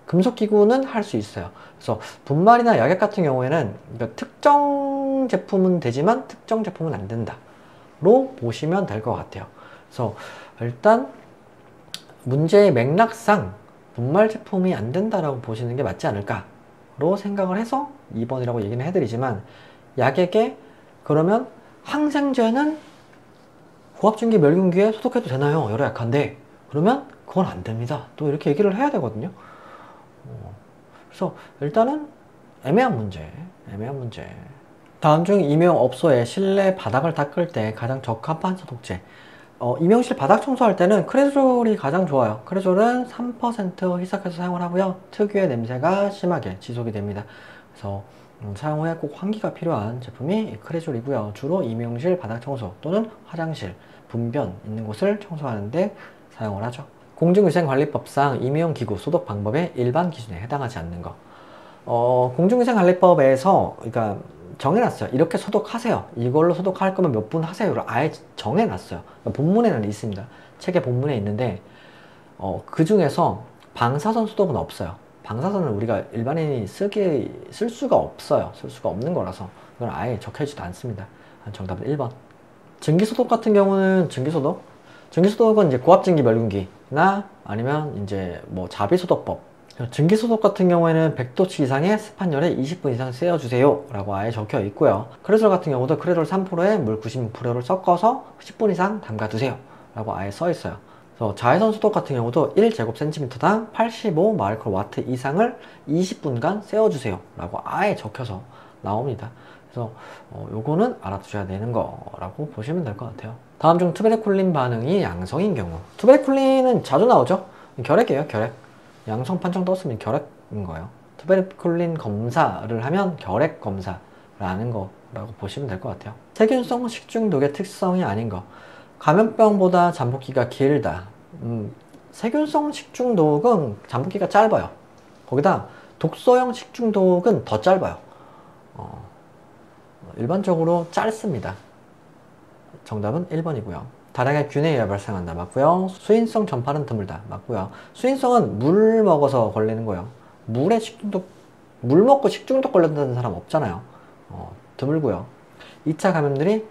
금속기구는 할 수 있어요. 그래서 분말이나 약액 같은 경우에는 그러니까 특정 제품은 되지만 특정 제품은 안 된다로 보시면 될 것 같아요. 그래서 일단 문제의 맥락상 분말 제품이 안 된다라고 보시는 게 맞지 않을까로 생각을 해서 2번이라고 얘기는 해드리지만, 약액에 그러면 항생제는 고압증기 멸균기에 소독해도 되나요? 열에 약한데. 그러면 그건 안 됩니다. 또 이렇게 얘기를 해야 되거든요. 그래서 일단은 애매한 문제. 다음 중 임용업소의 실내 바닥을 닦을 때 가장 적합한 소독제. 임용실 바닥 청소할 때는 크레졸이 가장 좋아요. 크레졸은 3% 희석해서 사용을 하고요. 특유의 냄새가 심하게 지속이 됩니다. 그래서 사용 후에 꼭 환기가 필요한 제품이 크레졸이고요. 주로 임용실 바닥 청소 또는 화장실, 분변 있는 곳을 청소하는데 사용을 하죠. 공중위생관리법상 임용기구 소독 방법의 일반 기준에 해당하지 않는 거. 공중위생관리법에서 그러니까 정해놨어요. 이렇게 소독하세요. 이걸로 소독할 거면 몇 분 하세요를 아예 정해놨어요. 본문에는 있습니다. 책의 본문에 있는데 그 중에서 방사선 소독은 없어요. 방사선은 우리가 일반인이 쓸 수가 없어요. 쓸 수가 없는 거라서 이건 아예 적혀있지도 않습니다. 정답은 1번. 증기소독 같은 경우는 증기소독은 이제 고압증기 멸균기나 아니면 이제 뭐 자비소독법. 증기소독 같은 경우에는 100도씨 이상의 습한 열에 20분 이상 쐬어주세요 라고 아예 적혀 있고요. 크레졸 같은 경우도 크레졸 3%에 물 96%를 섞어서 10분 이상 담가두세요 라고 아예 써 있어요. 그래서 자외선 소독 같은 경우도 1제곱cm당 85마이크로와트 이상을 20분간 쐬어주세요 라고 아예 적혀서 나옵니다. 그래서 요거는 알아두셔야 되는 거라고 보시면 될 것 같아요. 다음 중 투베르쿨린 반응이 양성인 경우. 투베르쿨린은 자주 나오죠. 결핵이에요. 결핵. 양성 판정 떴으면 결핵인 거예요. 투베르쿨린 검사를 하면 결핵 검사라는 거라고 보시면 될 것 같아요. 세균성 식중독의 특성이 아닌 거. 감염병보다 잠복기가 길다. 세균성 식중독은 잠복기가 짧아요. 거기다 독소형 식중독은 더 짧아요. 일반적으로 짧습니다. 정답은 1번이고요. 다량의 균에 의해 발생한다. 맞고요. 수인성 전파는 드물다. 맞고요. 수인성은 물 먹어서 걸리는 거예요. 물에 식중독, 물 먹고 식중독 걸렸다는 사람 없잖아요. 드물고요. 2차 감염률이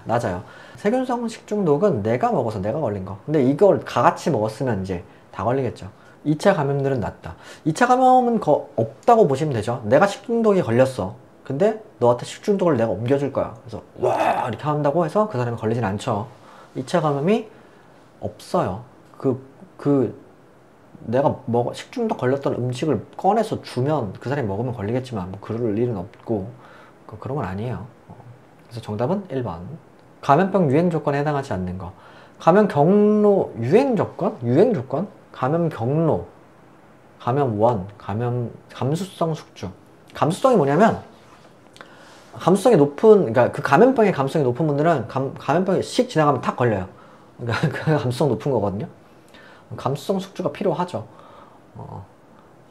낮아요. 세균성 식중독은 내가 먹어서 내가 걸린 거. 근데 이걸 다 같이 먹었으면 이제 다 걸리겠죠. 2차 감염률은 낮다. 2차 감염은 없다고 보시면 되죠. 내가 식중독이 걸렸어. 근데 너한테 식중독을 내가 옮겨줄 거야. 그래서 와 이렇게 한다고 해서 그 사람이 걸리진 않죠. 2차 감염이 없어요. 내가 식중독 걸렸던 음식을 꺼내서 주면 그 사람이 먹으면 걸리겠지만 뭐 그럴 일은 없고 그런 건 아니에요. 그래서 정답은 1번. 감염병 유행 조건에 해당하지 않는 거. 감염 경로 유행 조건? 감염 경로, 감염원, 감수성 숙주. 감수성이 뭐냐면 감수성이 높은, 그러니까 그 감염병의 감수성이 높은 분들은 감염병이 씩 지나가면 탁 걸려요. 그러니까 그 감수성 높은 거거든요. 감수성 숙주가 필요하죠.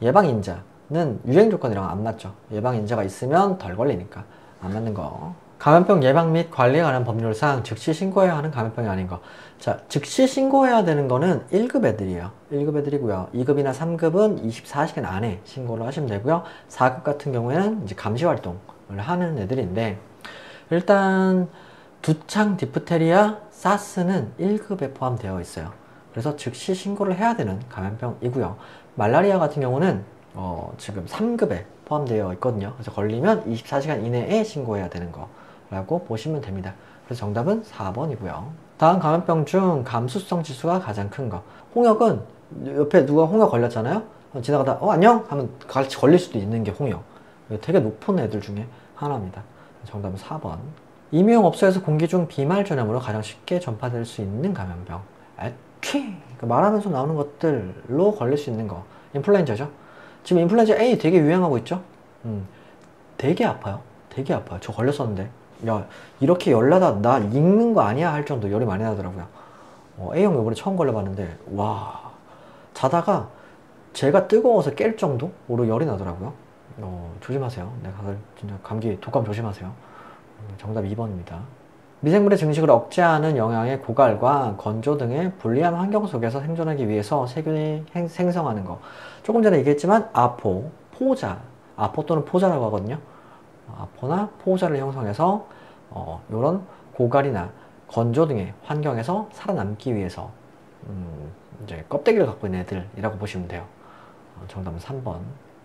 예방인자는 유행 조건이랑 안 맞죠. 예방인자가 있으면 덜 걸리니까 안 맞는 거. 감염병 예방 및 관리에 관한 법률상 즉시 신고해야 하는 감염병이 아닌 거. 자, 즉시 신고해야 되는 거는 1급 애들이에요. 1급 애들이고요. 2급이나 3급은 24시간 안에 신고를 하시면 되고요. 4급 같은 경우에는 이제 감시 활동을 하는 애들인데, 일단 두창 디프테리아, 사스는 1급에 포함되어 있어요. 그래서 즉시 신고를 해야 되는 감염병이고요. 말라리아 같은 경우는 지금 3급에 포함되어 있거든요. 그래서 걸리면 24시간 이내에 신고해야 되는 거라고 보시면 됩니다. 그래서 정답은 4번이고요. 다음 감염병 중 감수성 지수가 가장 큰 거. 홍역은 옆에 누가 홍역 걸렸잖아요. 지나가다 안녕 하면 같이 걸릴 수도 있는 게 홍역. 되게 높은 애들 중에 하나입니다. 정답은 4번. 임용업소에서 공기 중 비말 전염으로 가장 쉽게 전파될 수 있는 감염병. 그러니까 말하면서 나오는 것들로 걸릴 수 있는 거. 인플루엔자죠. 지금 인플루엔자 A 되게 유행하고 있죠. 되게 아파요. 저 걸렸었는데 야 이렇게 열나다 나 익는 거 아니야 할 정도 열이 많이 나더라고요. A형 이번에 처음 걸려봤는데 와 자다가 제가 뜨거워서 깰 정도로 열이 나더라고요. 조심하세요. 다들 진짜 감기 독감 조심하세요. 정답 2번입니다. 미생물의 증식을 억제하는 영양의 고갈과 건조 등의 불리한 환경 속에서 생존하기 위해서 세균이 생성하는 거. 조금 전에 얘기했지만 아포, 포자, 아포 또는 포자라고 하거든요. 아포나 포자를 형성해서 이런 고갈이나 건조 등의 환경에서 살아남기 위해서 이제 껍데기를 갖고 있는 애들이라고 보시면 돼요. 정답은 3번.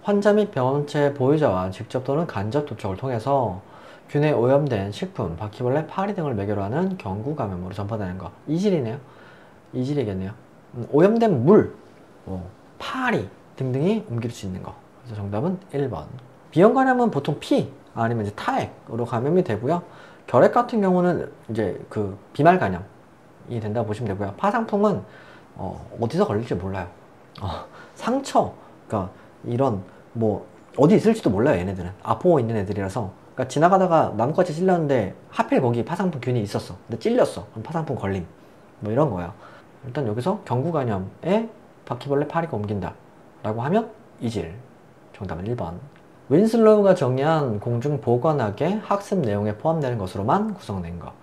환자 및 병원체 보유자와 직접 또는 간접 접촉을 통해서 균에 오염된 식품, 바퀴벌레, 파리 등을 매개로 하는 경구 감염으로 전파되는 거. 이질이네요. 이질이겠네요. 오염된 물, 파리 등등이 옮길 수 있는 거. 그래서 정답은 1번. 비형 감염은 보통 피 아니면 이제 타액으로 감염이 되고요. 결핵 같은 경우는 이제 그 비말 감염이 된다고 보시면 되고요. 파상풍은 어디서 걸릴지 몰라요. 상처, 그러니까 이런 뭐 어디 있을지도 몰라요. 얘네들은 아포 있는 애들이라서. 그러니까 지나가다가 나뭇가지 찔렸는데 하필 거기 파상풍 균이 있었어. 근데 찔렸어. 그럼 파상풍 걸림. 뭐 이런 거예요. 일단 여기서 경구 감염에 바퀴벌레 파리가 옮긴다 라고 하면 이질. 정답은 1번. 윈슬로우가 정의한 공중보건학의 학습 내용에 포함되는 것으로만 구성된 거.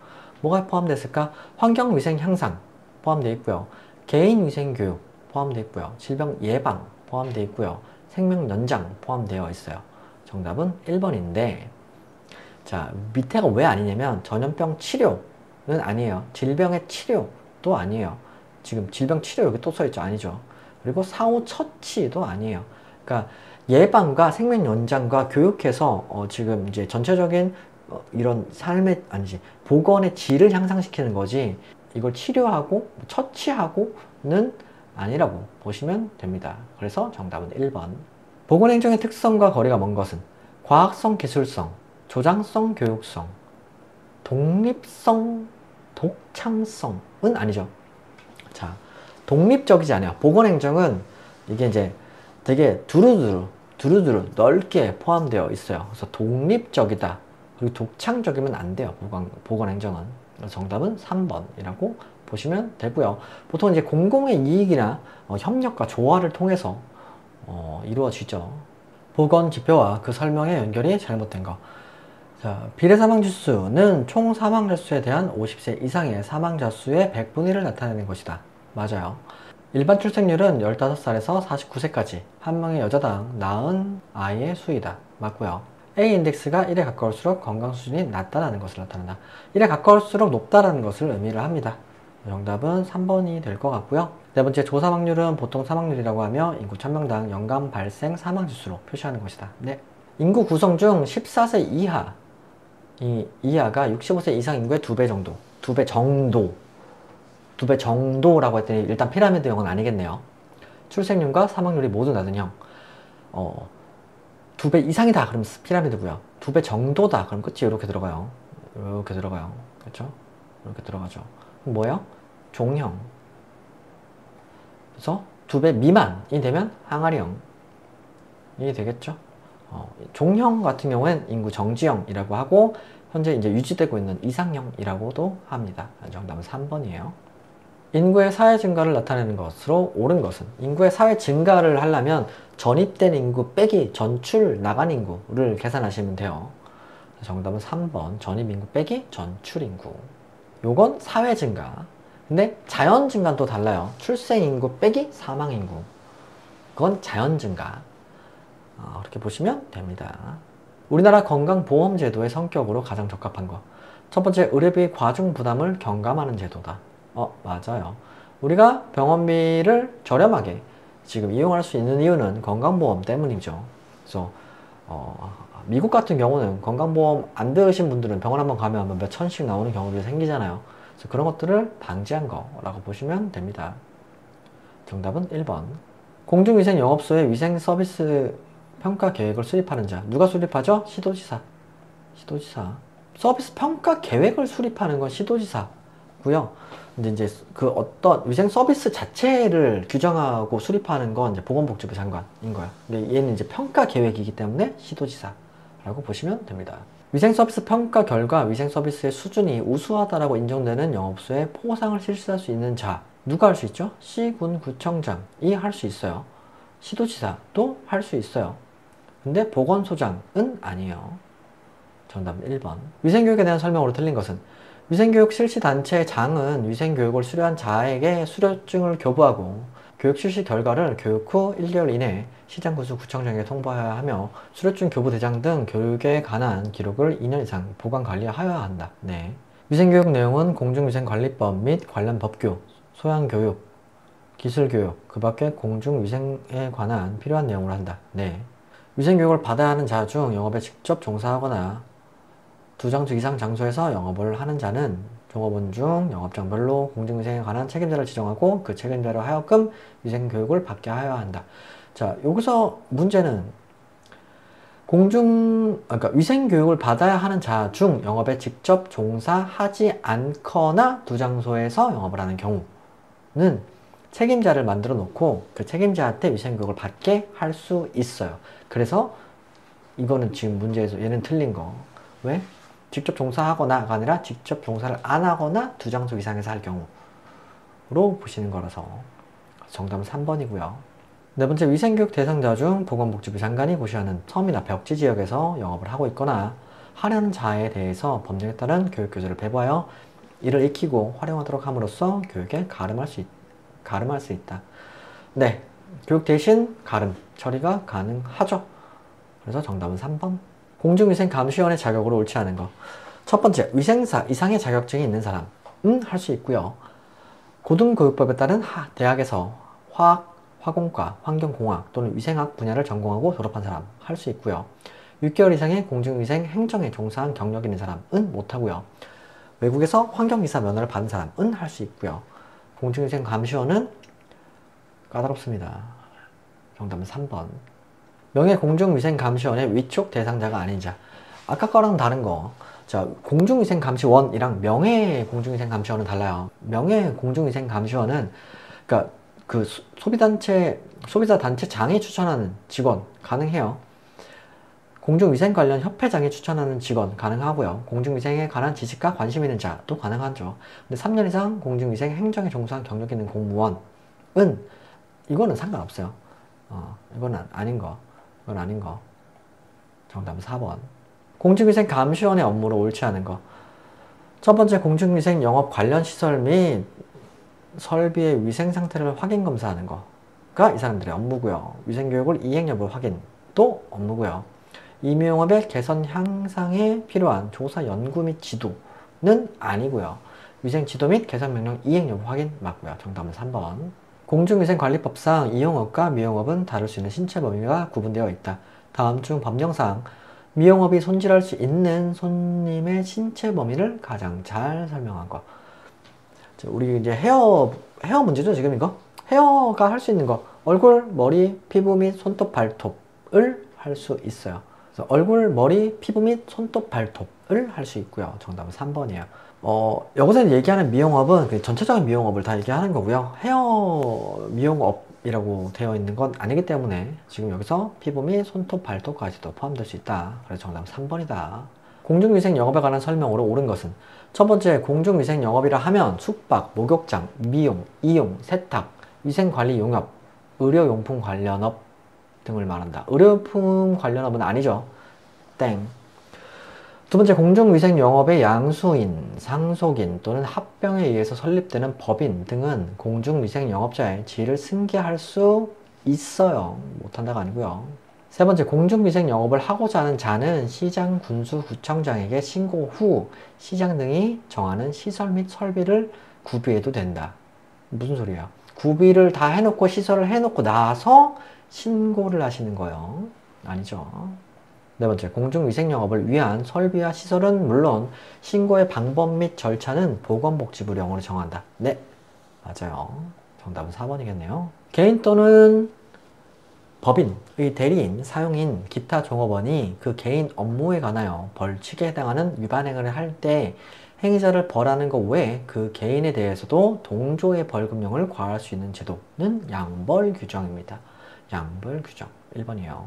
뭐가 포함됐을까? 환경위생 향상 포함되어 있고요. 개인위생교육 포함되어 있고요. 질병 예방 포함되어 있고요. 생명 연장 포함되어 있어요. 정답은 1번인데 자 밑에가 왜 아니냐면 전염병 치료는 아니에요. 질병의 치료도 아니에요. 지금 질병 치료 여기 또 써있죠. 아니죠. 그리고 사후 처치도 아니에요. 그러니까 예방과 생명 연장과 교육해서 지금 이제 전체적인 이런 삶의 아니지 보건의 질을 향상시키는 거지 이걸 치료하고 처치하고는 아니라고 보시면 됩니다. 그래서 정답은 1번. 보건행정의 특성과 거리가 먼 것은 과학성, 기술성, 조장성, 교육성, 독립성, 독창성은 아니죠. 자, 독립적이지 않아요. 보건행정은 이게 이제 되게 두루두루 넓게 포함되어 있어요. 그래서 독립적이다. 그리고 독창적이면 안 돼요. 보건행정은. 정답은 3번이라고 보시면 되고요. 보통 이제 공공의 이익이나 협력과 조화를 통해서 이루어지죠. 보건 지표와 그 설명의 연결이 잘못된 거. 자, 비례 사망자 수는 총 사망자 수에 대한 50세 이상의 사망자 수의 100분의 1을 나타내는 것이다. 맞아요. 일반 출생률은 15살에서 49세까지 한 명의 여자당 낳은 아이의 수이다. 맞고요. A 인덱스가 1에 가까울수록 건강 수준이 낮다라는 것을 나타낸다. 1에 가까울수록 높다라는 것을 의미를 합니다. 정답은 3번이 될 것 같고요. 네 번째, 조사 확률은 보통 사망률이라고 하며 인구 1000명당 연간 발생 사망 지수로 표시하는 것이다. 네. 인구 구성 중 14세 이하, 이하가 65세 이상 인구의 2배 정도. 2배 정도. 2배 정도라고 했더니 일단 피라미드형은 아니겠네요. 출생률과 사망률이 모두 낮은 형. 2배 이상이다. 그럼 피라미드고요. 2배 정도다. 그럼 끝이 이렇게 들어가요. 이렇게 들어가요. 그렇죠? 이렇게 들어가죠. 그럼 뭐예요? 종형. 그래서 2배 미만이 되면 항아리형이 되겠죠? 종형 같은 경우엔 인구 정지형이라고 하고 현재 이제 유지되고 있는 이상형이라고도 합니다. 정답은 3번이에요. 인구의 사회 증가를 나타내는 것으로 옳은 것은, 인구의 사회 증가를 하려면 전입된 인구 빼기 전출 나간 인구를 계산하시면 돼요. 정답은 3번 전입 인구 빼기 전출 인구. 요건 사회 증가. 근데 자연 증가는 또 달라요. 출생 인구 빼기 사망 인구. 그건 자연 증가. 그렇게 보시면 됩니다. 우리나라 건강보험제도의 성격으로 가장 적합한 것. 첫 번째, 의료비 과중 부담을 경감하는 제도다. 맞아요. 우리가 병원비를 저렴하게 지금 이용할 수 있는 이유는 건강보험 때문이죠. 그래서 미국 같은 경우는 건강보험 안 드신 분들은 병원 한번 가면 몇 천씩 나오는 경우들이 생기잖아요. 그래서 그런 것들을 방지한 거라고 보시면 됩니다. 정답은 1번. 공중위생 영업소의 위생 서비스 평가 계획을 수립하는 자. 누가 수립하죠? 시도지사. 서비스 평가 계획을 수립하는 건 시도지사고요. 근데 이제 그 어떤 위생 서비스 자체를 규정하고 수립하는 건 이제 보건복지부 장관인 거예요. 근데 얘는 이제 평가 계획이기 때문에 시도지사라고 보시면 됩니다. 위생 서비스 평가 결과 위생 서비스의 수준이 우수하다라고 인정되는 영업소에 포상을 실시할 수 있는 자. 누가 할 수 있죠? 시군구청장이 할 수 있어요. 시도지사도 할 수 있어요. 근데 보건소장은 아니에요. 정답은 1번. 위생교육에 대한 설명으로 틀린 것은, 위생교육 실시단체의 장은 위생교육을 수료한 자에게 수료증을 교부하고 교육 실시 결과를 교육 후 1개월 이내에 시장, 군수, 구청장에게 통보해야 하며 수료증 교부 대장 등 교육에 관한 기록을 2년 이상 보관 관리하여야 한다. 네. 위생교육 내용은 공중위생관리법 및 관련 법규, 소양교육, 기술교육, 그 밖에 공중위생에 관한 필요한 내용을 한다. 네. 위생교육을 받아야 하는 자 중 영업에 직접 종사하거나 2장소 이상 장소에서 영업을 하는 자는 종업원 중 영업장별로 공중위생에 관한 책임자를 지정하고 그 책임자로 하여금 위생교육을 받게 하여야 한다. 자, 여기서 문제는 그러니까 위생교육을 받아야 하는 자 중 영업에 직접 종사하지 않거나 2장소에서 영업을 하는 경우는 책임자를 만들어 놓고 그 책임자한테 위생교육을 받게 할 수 있어요. 그래서 이거는 지금 문제에서 얘는 틀린 거. 왜? 직접 종사하거나가 아니라 직접 종사를 안 하거나 2장소 이상에서 할 경우로 보시는 거라서 정답은 3번이고요. 네 번째, 위생교육 대상자 중 보건복지부 장관이 고시하는 섬이나 벽지 지역에서 영업을 하고 있거나 하려는 자에 대해서 법령에 따른 교육교재를 배부하여 이를 익히고 활용하도록 함으로써 교육에 가름할 수 있다. 네, 교육 대신 가름 처리가 가능하죠. 그래서 정답은 3번. 공중위생감시원의 자격으로 옳지 않은 것. 첫 번째, 위생사 이상의 자격증이 있는 사람은 할 수 있고요. 고등교육법에 따른 대학에서 화학, 화공과, 환경공학 또는 위생학 분야를 전공하고 졸업한 사람 할 수 있고요. 6개월 이상의 공중위생 행정에 종사한 경력 있는 사람은 못하고요. 외국에서 환경기사 면허를 받은 사람은 할 수 있고요. 공중위생감시원은 까다롭습니다. 정답은 3번. 명예공중위생감시원의 위촉 대상자가 아닌 자. 아까 거랑 다른 거. 자, 공중위생감시원이랑 명예공중위생감시원은 달라요. 명예공중위생감시원은 그러니까 그 소비자 단체장이 추천하는 직원 가능해요. 공중위생 관련 협회장이 추천하는 직원 가능하고요. 공중위생에 관한 지식과 관심 있는 자도 가능하죠. 근데 3년 이상 공중위생 행정에 종사한 경력 있는 공무원은 이거는 상관없어요. 이건 아닌 거. 이건 아닌 거. 정답은 4번. 공중위생 감시원의 업무로 옳지 않은 거. 첫 번째, 공중위생 영업 관련 시설 및 설비의 위생 상태를 확인 검사하는 거가 이 사람들의 업무고요. 위생교육을 이행 여부 확인도 업무고요. 이 미용업의 개선 향상에 필요한 조사 연구 및 지도는 아니고요. 위생 지도 및 개선 명령 이행 여부 확인 맞고요. 정답은 3번. 공중위생관리법상 이용업과 미용업은 다룰 수 있는 신체 범위가 구분되어 있다. 다음 중 법령상 미용업이 손질할 수 있는 손님의 신체 범위를 가장 잘 설명한 것. 우리 이제 헤어 문제죠, 지금 이거? 헤어가 할 수 있는 거. 얼굴, 머리, 피부 및 손톱, 발톱을 할 수 있어요. 그래서 얼굴, 머리, 피부 및 손톱, 발톱을 할 수 있고요. 정답은 3번이에요. 여기서 얘기하는 미용업은 전체적인 미용업을 다 얘기하는 거고요. 헤어 미용업이라고 되어 있는 건 아니기 때문에 지금 여기서 피부 및 손톱, 발톱까지도 포함될 수 있다. 그래서 정답은 3번이다. 공중위생 영업에 관한 설명으로 옳은 것은 첫 번째, 공중위생 영업이라 하면 숙박, 목욕장, 미용, 이용, 세탁, 위생관리 용업, 의료용품 관련업 등을 말한다. 의료용품 관련업은 아니죠. 땡. 두 번째, 공중위생 영업의 양수인, 상속인 또는 합병에 의해서 설립되는 법인 등은 공중위생 영업자의 지위를 승계할 수 있어요. 못한다가 아니고요. 세 번째, 공중위생 영업을 하고자 하는 자는 시장, 군수, 구청장에게 신고 후 시장 등이 정하는 시설 및 설비를 구비해도 된다. 무슨 소리야? 구비를 다 해놓고 시설을 해놓고 나서 신고를 하시는 거예요. 아니죠. 네 번째, 공중위생 영업을 위한 설비와 시설은 물론 신고의 방법 및 절차는 보건복지부 령으로 정한다. 네, 맞아요. 정답은 4번이겠네요. 개인 또는 법인의 대리인, 사용인, 기타 종업원이 그 개인 업무에 관하여 벌칙에 해당하는 위반행위를 할 때 행위자를 벌하는 것 외에 그 개인에 대해서도 동조의 벌금형을 과할 수 있는 제도는 양벌규정입니다. 양벌규정 1번이에요.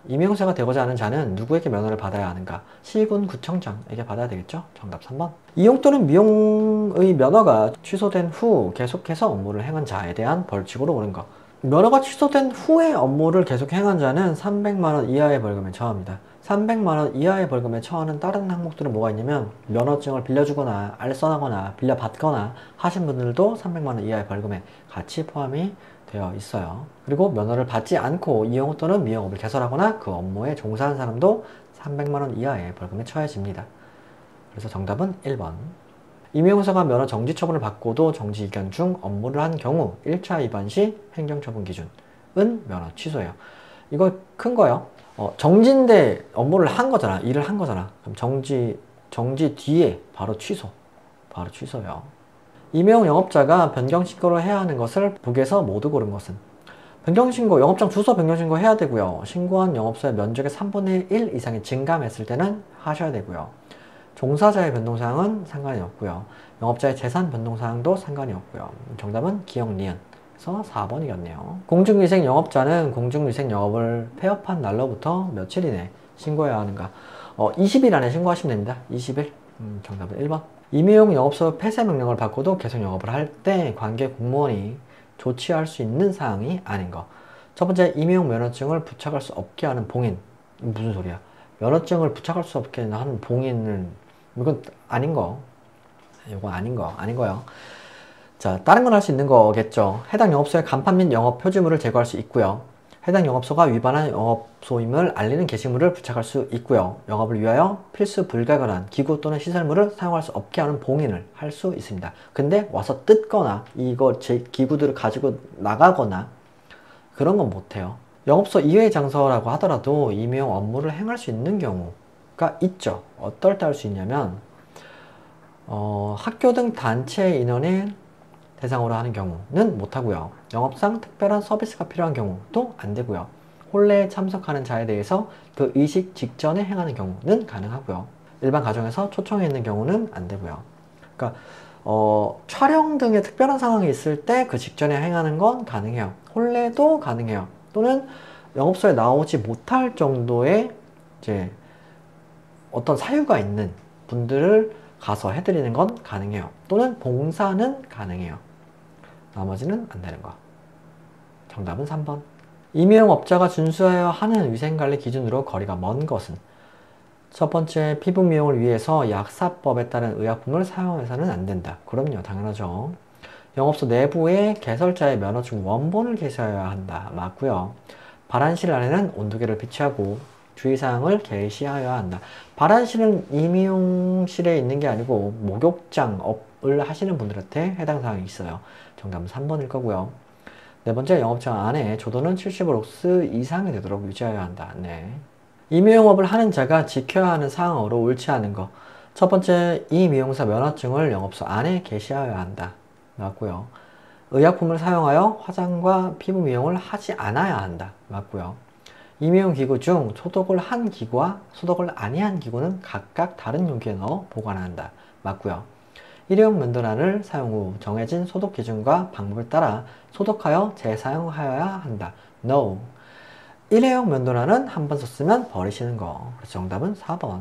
임용사가 되고자 하는 자는 누구에게 면허를 받아야 하는가? 시군 구청장에게 받아야 되겠죠? 정답 3번. 이용 또는 미용의 면허가 취소된 후 계속해서 업무를 행한 자에 대한 벌칙으로 옳은 것. 면허가 취소된 후에 업무를 계속 행한 자는 300만원 이하의 벌금에 처합니다. 300만원 이하의 벌금에 처하는 다른 항목들은 뭐가 있냐면 면허증을 빌려주거나 알선하거나 빌려받거나 하신 분들도 300만원 이하의 벌금에 같이 포함이 되어 있어요. 그리고 면허를 받지 않고 이용 또는 미용업을 개설하거나 그 업무에 종사한 사람도 300만원 이하의 벌금에 처해집니다. 그래서 정답은 1번. 임용사가 면허 정지 처분을 받고도 정지 이견 중 업무를 한 경우 1차 위반 시 행정처분 기준은 면허 취소예요. 이거 큰 거요. 정지인데 업무를 한 거잖아. 일을 한 거잖아. 그럼 정지 뒤에 바로 취소. 바로 취소예요. 임용 영업자가 변경신고를 해야 하는 것을 북에서 모두 고른 것은 변경신고, 영업장 주소 변경신고 해야 되고요. 신고한 영업소의 면적의 3분의 1 이상이 증감했을 때는 하셔야 되고요. 종사자의 변동사항은 상관이 없고요. 영업자의 재산 변동사항도 상관이 없고요. 정답은 기억, 니은. 그래서 4번이겠네요. 공중위생 영업자는 공중위생 영업을 폐업한 날로부터 며칠 이내 신고해야 하는가? 20일 안에 신고하시면 됩니다. 20일. 정답은 1번. 임의용 영업소 폐쇄 명령을 받고도 계속 영업을 할 때 관계 공무원이 조치할 수 있는 사항이 아닌 거. 첫 번째, 임의용 면허증을 부착할 수 없게 하는 봉인. 무슨 소리야? 면허증을 부착할 수 없게 하는 봉인을, 이건 아닌 거. 이건 아닌 거요. 자, 다른 건 할 수 있는 거겠죠. 해당 영업소에 간판 및 영업 표지물을 제거할 수 있고요. 해당 영업소가 위반한 영업소임을 알리는 게시물을 부착할 수 있고요. 영업을 위하여 필수 불가결한 기구 또는 시설물을 사용할 수 없게 하는 봉인을 할 수 있습니다. 근데 와서 뜯거나 이거 제 기구들을 가지고 나가거나 그런 건 못해요. 영업소 이외의 장소라고 하더라도 임의용 업무를 행할 수 있는 경우가 있죠. 어떨 때 할 수 있냐면 학교 등 단체 인원의 대상으로 하는 경우는 못하고요. 영업상 특별한 서비스가 필요한 경우도 안 되고요. 혼례에 참석하는 자에 대해서 그 의식 직전에 행하는 경우는 가능하고요. 일반 가정에서 초청해 있는 경우는 안 되고요. 그러니까 촬영 등의 특별한 상황이 있을 때 그 직전에 행하는 건 가능해요. 혼례도 가능해요. 또는 영업소에 나오지 못할 정도의 이제 어떤 사유가 있는 분들을 가서 해드리는 건 가능해요. 또는 봉사는 가능해요. 나머지는 안 되는 거. 정답은 3번. 임의용 업자가 준수해야 하는 위생관리 기준으로 거리가 먼 것은 첫 번째, 피부 미용을 위해서 약사법에 따른 의약품을 사용해서는 안 된다. 그럼요, 당연하죠. 영업소 내부에 개설자의 면허증 원본을 계셔야 한다. 맞고요. 발안실 안에는 온도계를 비치하고 주의사항을 게시하여야 한다. 발화실은 임용실에 있는 게 아니고 목욕장업을 하시는 분들한테 해당 사항이 있어요. 정답은 3번일 거고요. 네 번째, 영업장 안에 조도는 70록스 이상이 되도록 유지하여야 한다. 네. 임의영업을 하는 자가 지켜야 하는 사항으로 옳지 않은 거. 첫 번째, 이 미용사 면허증을 영업소 안에 게시하여야 한다. 맞고요. 의약품을 사용하여 화장과 피부 미용을 하지 않아야 한다. 맞고요. 이 미용 기구 중 소독을 한 기구와 소독을 아니한 기구는 각각 다른 용기에 넣어 보관한다. 맞고요. 일회용 면도란을 사용 후 정해진 소독 기준과 방법에 따라 소독하여 재사용하여야 한다. No. 일회용 면도란은 한 번 썼으면 버리시는 거. 그래서 정답은 4번.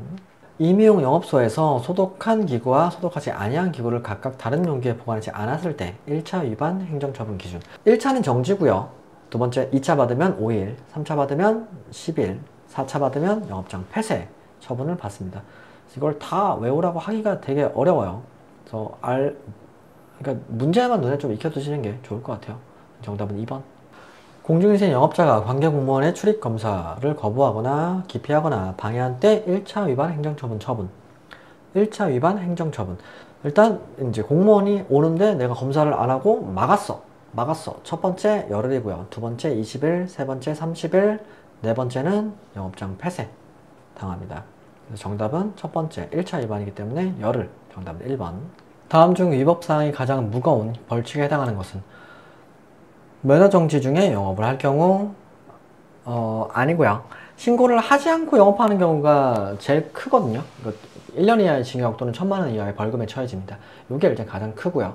임의용 영업소에서 소독한 기구와 소독하지 아니한 기구를 각각 다른 용기에 보관하지 않았을 때 1차 위반 행정처분 기준. 1차는 정지고요. 두 번째, 2차 받으면 5일, 3차 받으면 10일, 4차 받으면 영업장 폐쇄 처분을 받습니다. 이걸 다 외우라고 하기가 되게 어려워요. 그래서 그러니까 문제만 눈에 좀 익혀두시는 게 좋을 것 같아요. 정답은 2번. 공중위생 영업자가 관계공무원의 출입 검사를 거부하거나 기피하거나 방해한 때 1차 위반 행정처분 처분. 1차 위반 행정처분. 일단 이제 공무원이 오는데 내가 검사를 안 하고 막았어. 첫 번째 열흘이고요. 두 번째 20일, 세 번째 30일, 네 번째는 영업장 폐쇄 당합니다. 그래서 정답은 첫 번째 1차 위반이기 때문에 열흘. 정답은 1번. 다음 중 위법사항이 가장 무거운 벌칙에 해당하는 것은 면허정지 중에 영업을 할 경우 아니고요. 신고를 하지 않고 영업하는 경우가 제일 크거든요. 1년 이하의 징역 또는 1,000만 원 이하의 벌금에 처해집니다. 이게 일단 가장 크고요.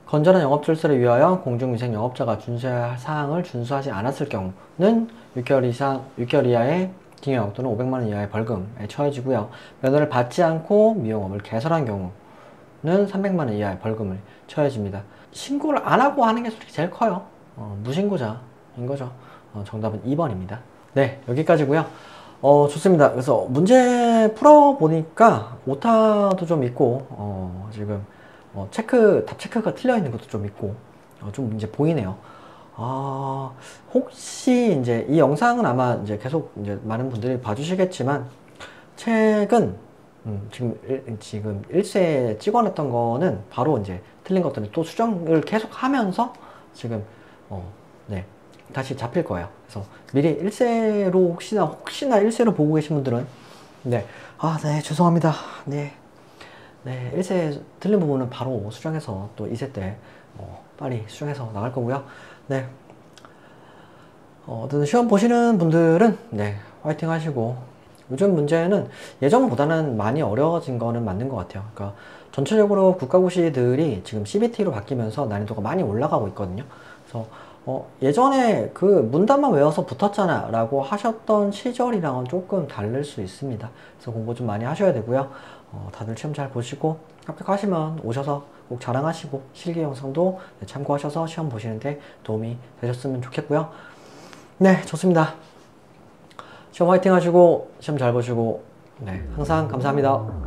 건전한 영업 질서를 위하여 공중위생 영업자가 준수해야 할 사항을 준수하지 않았을 경우는 6개월 이하의 징역 또는 500만 원 이하의 벌금에 처해지고요. 면허를 받지 않고 미용업을 개설한 경우는 300만 원 이하의 벌금을 처해집니다. 신고를 안 하고 하는 게 솔직히 제일 커요. 무신고자인 거죠. 정답은 2번입니다. 네, 여기까지고요. 좋습니다. 그래서 문제 풀어보니까 오타도 좀 있고, 지금 답 체크가 틀려 있는 것도 좀 있고, 좀 이제 보이네요. 혹시 이제 이 영상은 아마 이제 계속 이제 많은 분들이 봐주시겠지만, 책은 지금 1세 찍어냈던 거는 바로 이제 틀린 것들은 또 수정을 계속 하면서 지금 네, 다시 잡힐 거예요. 그래서 미리 1세로 혹시나 1세로 보고 계신 분들은 네, 네, 죄송합니다. 네, 1세 틀린 부분은 바로 수정해서 또 2세 때 빨리 수정해서 나갈 거고요. 네, 시험 보시는 분들은 네, 화이팅 하시고, 요즘 문제는 예전보다는 많이 어려워진 거는 맞는 것 같아요. 그러니까 전체적으로 국가고시들이 지금 CBT로 바뀌면서 난이도가 많이 올라가고 있거든요. 그래서 예전에 그 문단만 외워서 붙었잖아 라고 하셨던 시절이랑은 조금 다를 수 있습니다. 그래서 공부 좀 많이 하셔야 되고요. 다들 시험 잘 보시고 합격하시면 오셔서 꼭 자랑하시고 실기 영상도 참고하셔서 시험 보시는데 도움이 되셨으면 좋겠고요. 네, 좋습니다. 시험 화이팅 하시고 시험 잘 보시고 네, 항상 감사합니다.